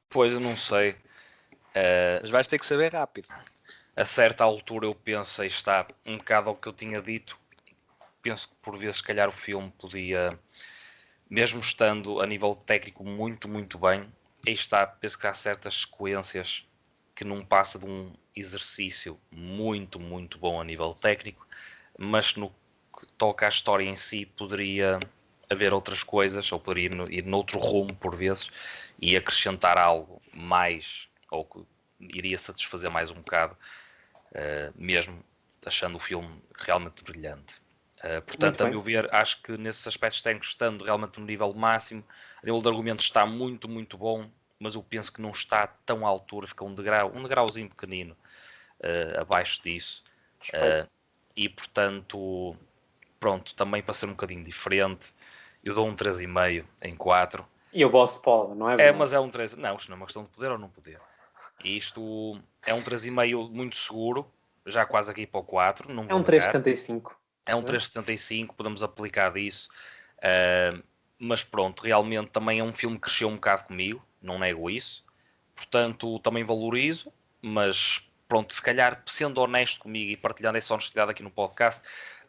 pois eu não sei. Mas vais ter que saber rápido. A certa altura eu penso, aí está, um bocado ao que eu tinha dito. Penso que por vezes, se calhar, o filme podia, mesmo estando a nível técnico muito, muito bem, aí está, penso que há certas sequências que não passa de um exercício muito, muito bom a nível técnico, mas no que toca à história em si, poderia haver outras coisas, ou poderia ir noutro rumo por vezes, e acrescentar algo mais, ou que iria satisfazer mais um bocado, mesmo achando o filme realmente brilhante. Portanto, Muito a bem. meu ver, acho que nesses aspectos técnicos, estando realmente no nível máximo, a nível de argumento está muito, muito bom, mas eu penso que não está tão à altura, fica um degrauzinho pequenino abaixo disso. E portanto, pronto, também para ser um bocadinho diferente, eu dou um 3,5 em 4. E o boss pode, não é, É, Bernardo? mas é um 3. Não, isto não é uma questão de poder ou não poder. Isto é um 3,5 muito seguro, já quase aqui para o 4, não É vou um negar. 3,75. É um 3,75, podemos aplicar disso. Mas pronto, realmente também é um filme que cresceu um bocado comigo, não nego isso. Portanto, também valorizo, mas pronto, se calhar sendo honesto comigo e partilhando essa honestidade aqui no podcast,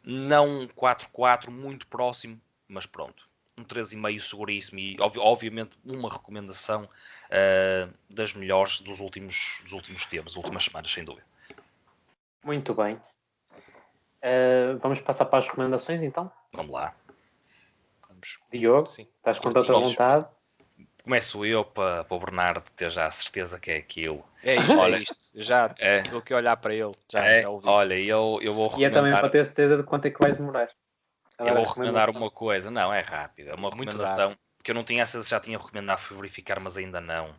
não 4,4, muito próximo, mas pronto. Um 3,5 seguríssimo e obviamente uma recomendação das melhores dos últimos tempos, últimas semanas, sem dúvida. Muito bem. Vamos passar para as recomendações, então. Vamos lá. Vamos. Diogo, Sim. estás com tanta Curtinhos. vontade. Começo eu para o Bernardo ter já a certeza que é aquilo. É isto, Olha, é isto. Eu já É, estou aqui a olhar para ele. Já ouvi. olha, eu vou E é também para recomendar. ter certeza de quanto é que vais demorar a Eu dar a vou recomendar recomendação. uma coisa. Não, é rápido. É uma Muito recomendação que eu não tinha essa, já tinha recomendado, fui verificar, mas ainda não.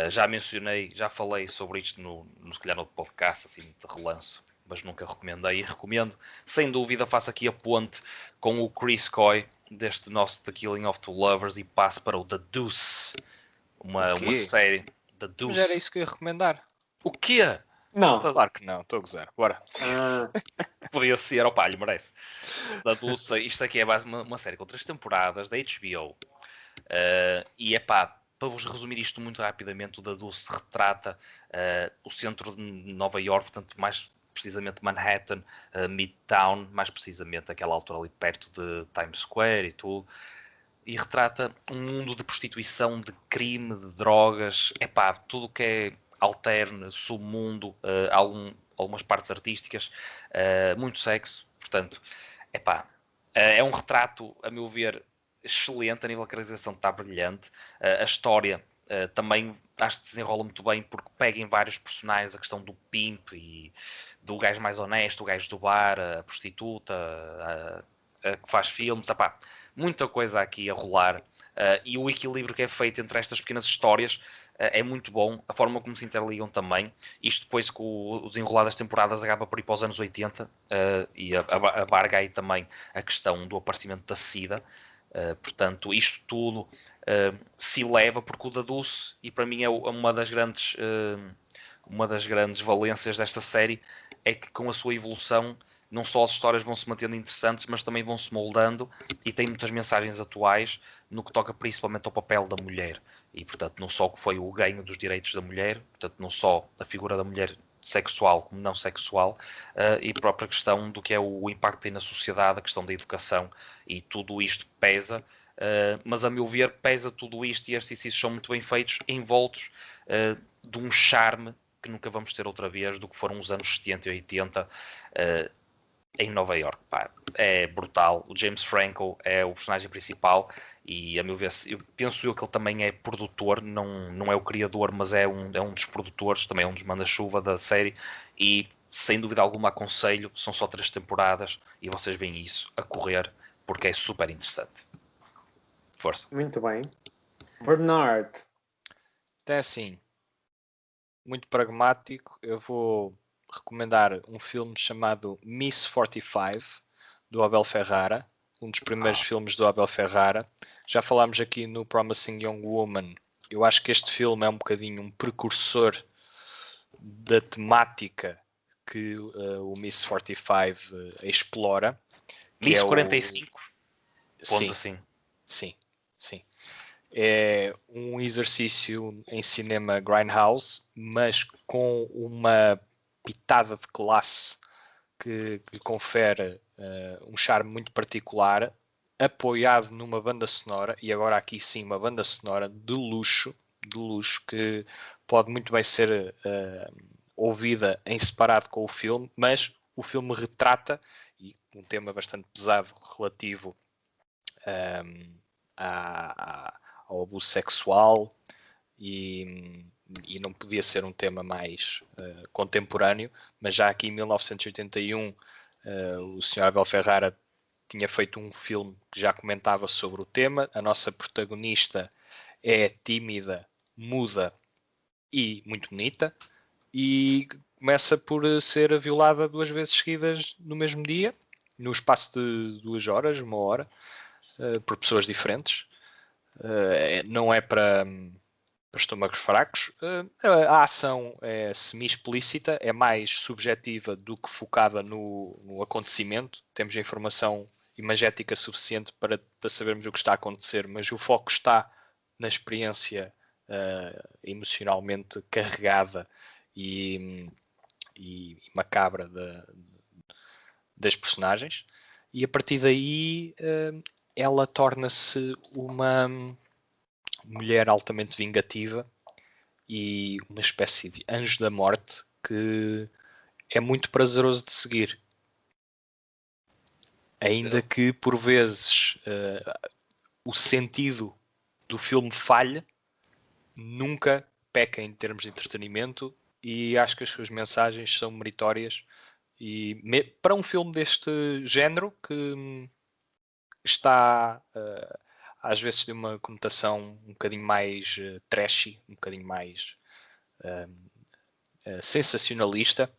Já mencionei, já falei sobre isto no se calhar no podcast, assim, de relanço, mas nunca recomendei e recomendo. Sem dúvida, faço aqui a ponte com o Chris Coy, deste nosso The Killing of Two Lovers, e passo para o The Deuce, uma quê? série. The Mas era isso Deuce. que eu ia recomendar. O quê? Não. Claro que não, estou a gozar. Bora. Ah, Podia ser, opá, lhe merece. Da Dulce, isto aqui é base uma série com 3 temporadas da HBO. E é pá, para vos resumir isto muito rapidamente, o da Dulce retrata o centro de Nova York, portanto, mais precisamente Manhattan, Midtown, mais precisamente aquela altura ali perto de Times Square e tudo. E retrata um mundo de prostituição, de crime, de drogas, é pá, tudo o que é alterno, submundo, algumas partes artísticas, muito sexo, portanto, é pá, é um retrato, a meu ver, excelente, a nível de caracterização está brilhante, a história também acho que desenrola muito bem porque pega em vários personagens a questão do pimp e do gajo mais honesto, o gajo do bar, a prostituta, que faz filmes, epá, muita coisa aqui a rolar e o equilíbrio que é feito entre estas pequenas histórias é muito bom, a forma como se interligam também. Isto depois com o desenrolar das temporadas acaba por ir para os anos 80 e abarca aí também a questão do aparecimento da SIDA. Portanto, isto tudo se leva porque o da Dulce, e para mim é uma das grandes valências desta série, é que com a sua evolução não só as histórias vão se mantendo interessantes, mas também vão se moldando e tem muitas mensagens atuais no que toca principalmente ao papel da mulher. E, portanto, não só o que foi o ganho dos direitos da mulher, portanto, não só a figura da mulher sexual como não sexual, e a própria questão do que é o impacto que tem na sociedade, a questão da educação, e tudo isto pesa. Mas a meu ver pesa tudo isto e estes exercícios são muito bem feitos, envoltos de um charme que nunca vamos ter outra vez do que foram os anos 70 e 80 em Nova York. Pá, é brutal. O James Franco é o personagem principal e, a meu ver, penso eu que ele também é produtor, não é o criador, mas é um dos produtores, também é um dos manda-chuva da série e, sem dúvida alguma, aconselho. São só 3 temporadas e vocês veem isso a correr porque é super interessante. Força. Muito bem. Bernard. Até assim, muito pragmático, eu vou recomendar um filme chamado Miss 45, do Abel Ferrara, um dos primeiros filmes do Abel Ferrara. Já falámos aqui no Promising Young Woman. Eu acho que este filme é um bocadinho um precursor da temática que o Miss 45 explora. Miss é 45, ponto sim, assim. Sim. É um exercício em cinema grindhouse, mas com uma pitada de classe que confere um charme muito particular, apoiado numa banda sonora, e agora aqui sim uma banda sonora de luxo, que pode muito bem ser ouvida em separado com o filme, mas o filme retrata, e um tema bastante pesado relativo ao abuso sexual, e não podia ser um tema mais contemporâneo, mas já aqui em 1981 o Sr. Abel Ferrara tinha feito um filme que já comentava sobre o tema. A nossa protagonista é tímida, muda e muito bonita, e começa por ser violada 2 vezes seguidas no mesmo dia, no espaço de 2 horas, 1 hora, por pessoas diferentes. Não é para estômagos fracos. A ação é semi-explícita, é mais subjetiva do que focada no acontecimento. Temos a informação imagética suficiente para sabermos o que está a acontecer, mas o foco está na experiência emocionalmente carregada e macabra das personagens. E a partir daí ela torna-se uma mulher altamente vingativa e uma espécie de anjo da morte que é muito prazeroso de seguir. Ainda que, por vezes, o sentido do filme falhe, nunca peca em termos de entretenimento, e acho que as suas mensagens são meritórias. E para um filme deste género, que está às vezes de uma conotação um bocadinho mais trashy, um bocadinho mais sensacionalista,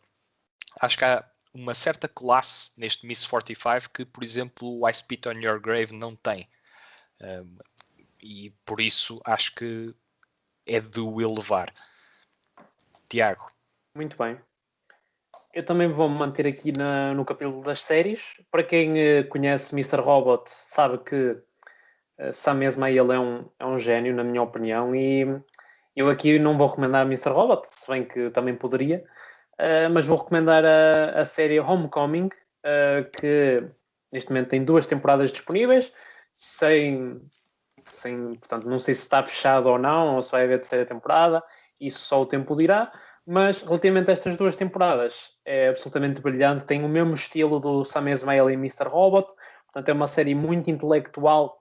acho que há uma certa classe neste Miss 45 que, por exemplo, o I Spit on Your Grave não tem. E por isso acho que é de o elevar. Tiago. Muito bem. Eu também vou me manter aqui no capítulo das séries. Para quem conhece Mr. Robot, sabe que Sam Esmail é um gênio, na minha opinião, e eu aqui não vou recomendar Mr. Robot, se bem que também poderia, mas vou recomendar a série Homecoming, que neste momento tem 2 temporadas disponíveis, portanto, não sei se está fechado ou não, ou se vai haver terceira temporada, isso só o tempo dirá. Mas relativamente a estas 2 temporadas, é absolutamente brilhante, tem o mesmo estilo do Sam Esmail e Mr. Robot, portanto é uma série muito intelectual,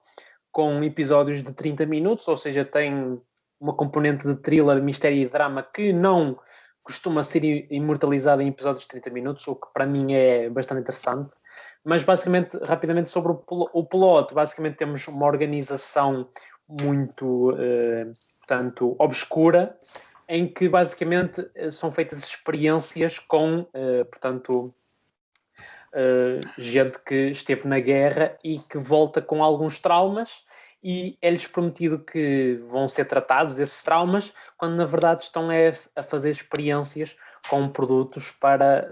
com episódios de 30 minutos, ou seja, tem uma componente de thriller, mistério e drama que não costuma ser imortalizada em episódios de 30 minutos, o que para mim é bastante interessante. Mas basicamente, rapidamente sobre o plot, basicamente temos uma organização muito, portanto, obscura, em que basicamente são feitas experiências com, portanto, gente que esteve na guerra e que volta com alguns traumas, e é-lhes prometido que vão ser tratados esses traumas, quando na verdade estão a fazer experiências com produtos para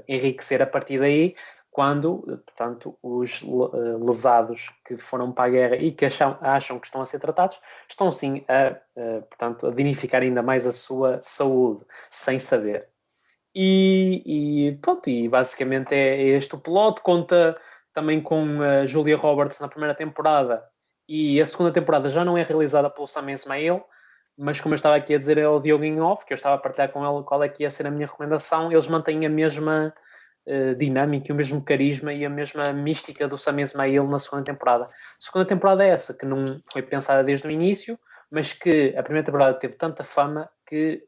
enriquecer a partir daí, quando, portanto, os lesados que foram para a guerra e que acham que estão a ser tratados, estão sim portanto, a danificar ainda mais a sua saúde, sem saber. E pronto, e basicamente é este o plot. Conta também com a Julia Roberts na primeira temporada, e a segunda temporada já não é realizada pelo Sam Esmail, mas como eu estava aqui a dizer ao Diogo em off, que eu estava a partilhar com ele qual é que ia ser a minha recomendação, eles mantêm a mesma dinâmica, o mesmo carisma e a mesma mística do Sam Esmail na segunda temporada. A segunda temporada é essa, que não foi pensada desde o início, mas que a primeira temporada teve tanta fama que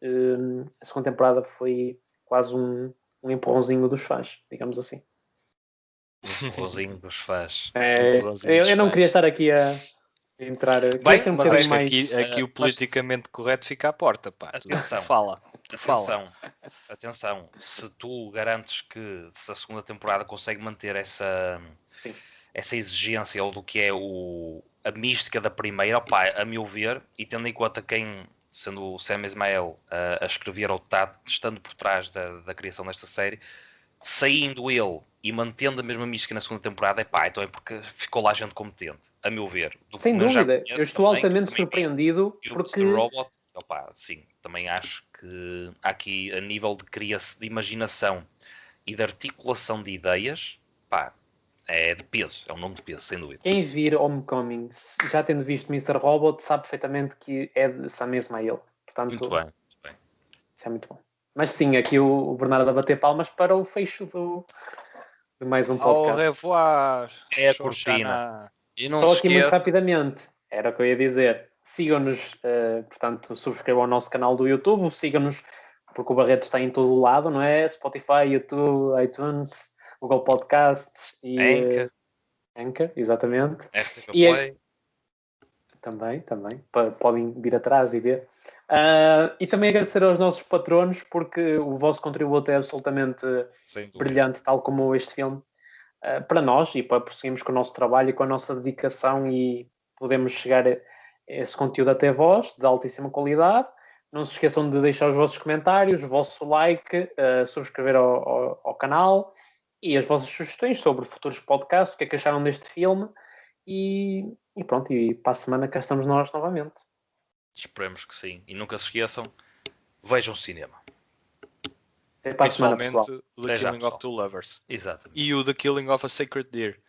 a segunda temporada foi quase um empurrãozinho dos fãs, digamos assim. Um empurrãozinho dos fãs. Eu não queria estar aqui a entrar. Bem, ser um mas bocadinho aqui o politicamente correto fica à porta, pá. Atenção. Fala. Atenção. Se tu garantes que se a segunda temporada consegue manter essa exigência ou do que é a mística da primeira, opá, a meu ver, e tendo em conta quem, sendo o Sam Esmail a escrever ou estando por trás da criação desta série, saindo ele e mantendo a mesma mística na segunda temporada, então é porque ficou lá gente competente, a meu ver. Sem dúvida, eu estou altamente surpreendido porque... porque... Robot, sim, também acho que há aqui a nível de criação, de imaginação e de articulação de ideias, é de peso, é um nome de peso, sem dúvida. Quem vir Homecoming, já tendo visto Mr. Robot, sabe perfeitamente que é de Sam Esmail. Portanto, muito bem. Isso é muito bom. Mas sim, aqui o Bernardo a bater palmas para o fecho de mais um podcast. Au revoir. É a cortina. E não só aqui muito rapidamente, era o que eu ia dizer. Sigam-nos, portanto, subscrevam o nosso canal do YouTube, sigam-nos, porque o Barreto está em todo o lado, não é? Spotify, YouTube, iTunes, Google Podcasts e Anchor, exatamente. RTP Play. Também. Podem vir atrás e ver. E também agradecer aos nossos patronos, porque o vosso contributo é absolutamente brilhante, tal como este filme, para nós e para prosseguirmos com o nosso trabalho e com a nossa dedicação e podemos chegar a esse conteúdo até vós, de altíssima qualidade. Não se esqueçam de deixar os vossos comentários, o vosso like, subscrever ao canal e as vossas sugestões sobre futuros podcasts, o que é que acharam deste filme. E pronto, e para a semana cá estamos nós novamente. Esperemos que sim. E nunca se esqueçam, vejam cinema. Até para a semana, pessoal. O The Killing of Two Lovers. Exatamente. E o The Killing of a Sacred Deer.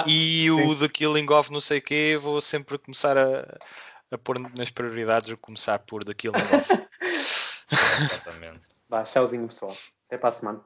Sim. O The Killing of não sei o quê, vou sempre começar a pôr nas prioridades, a começar por The Killing of. Exatamente. Vá, tchauzinho, pessoal. Até para a semana.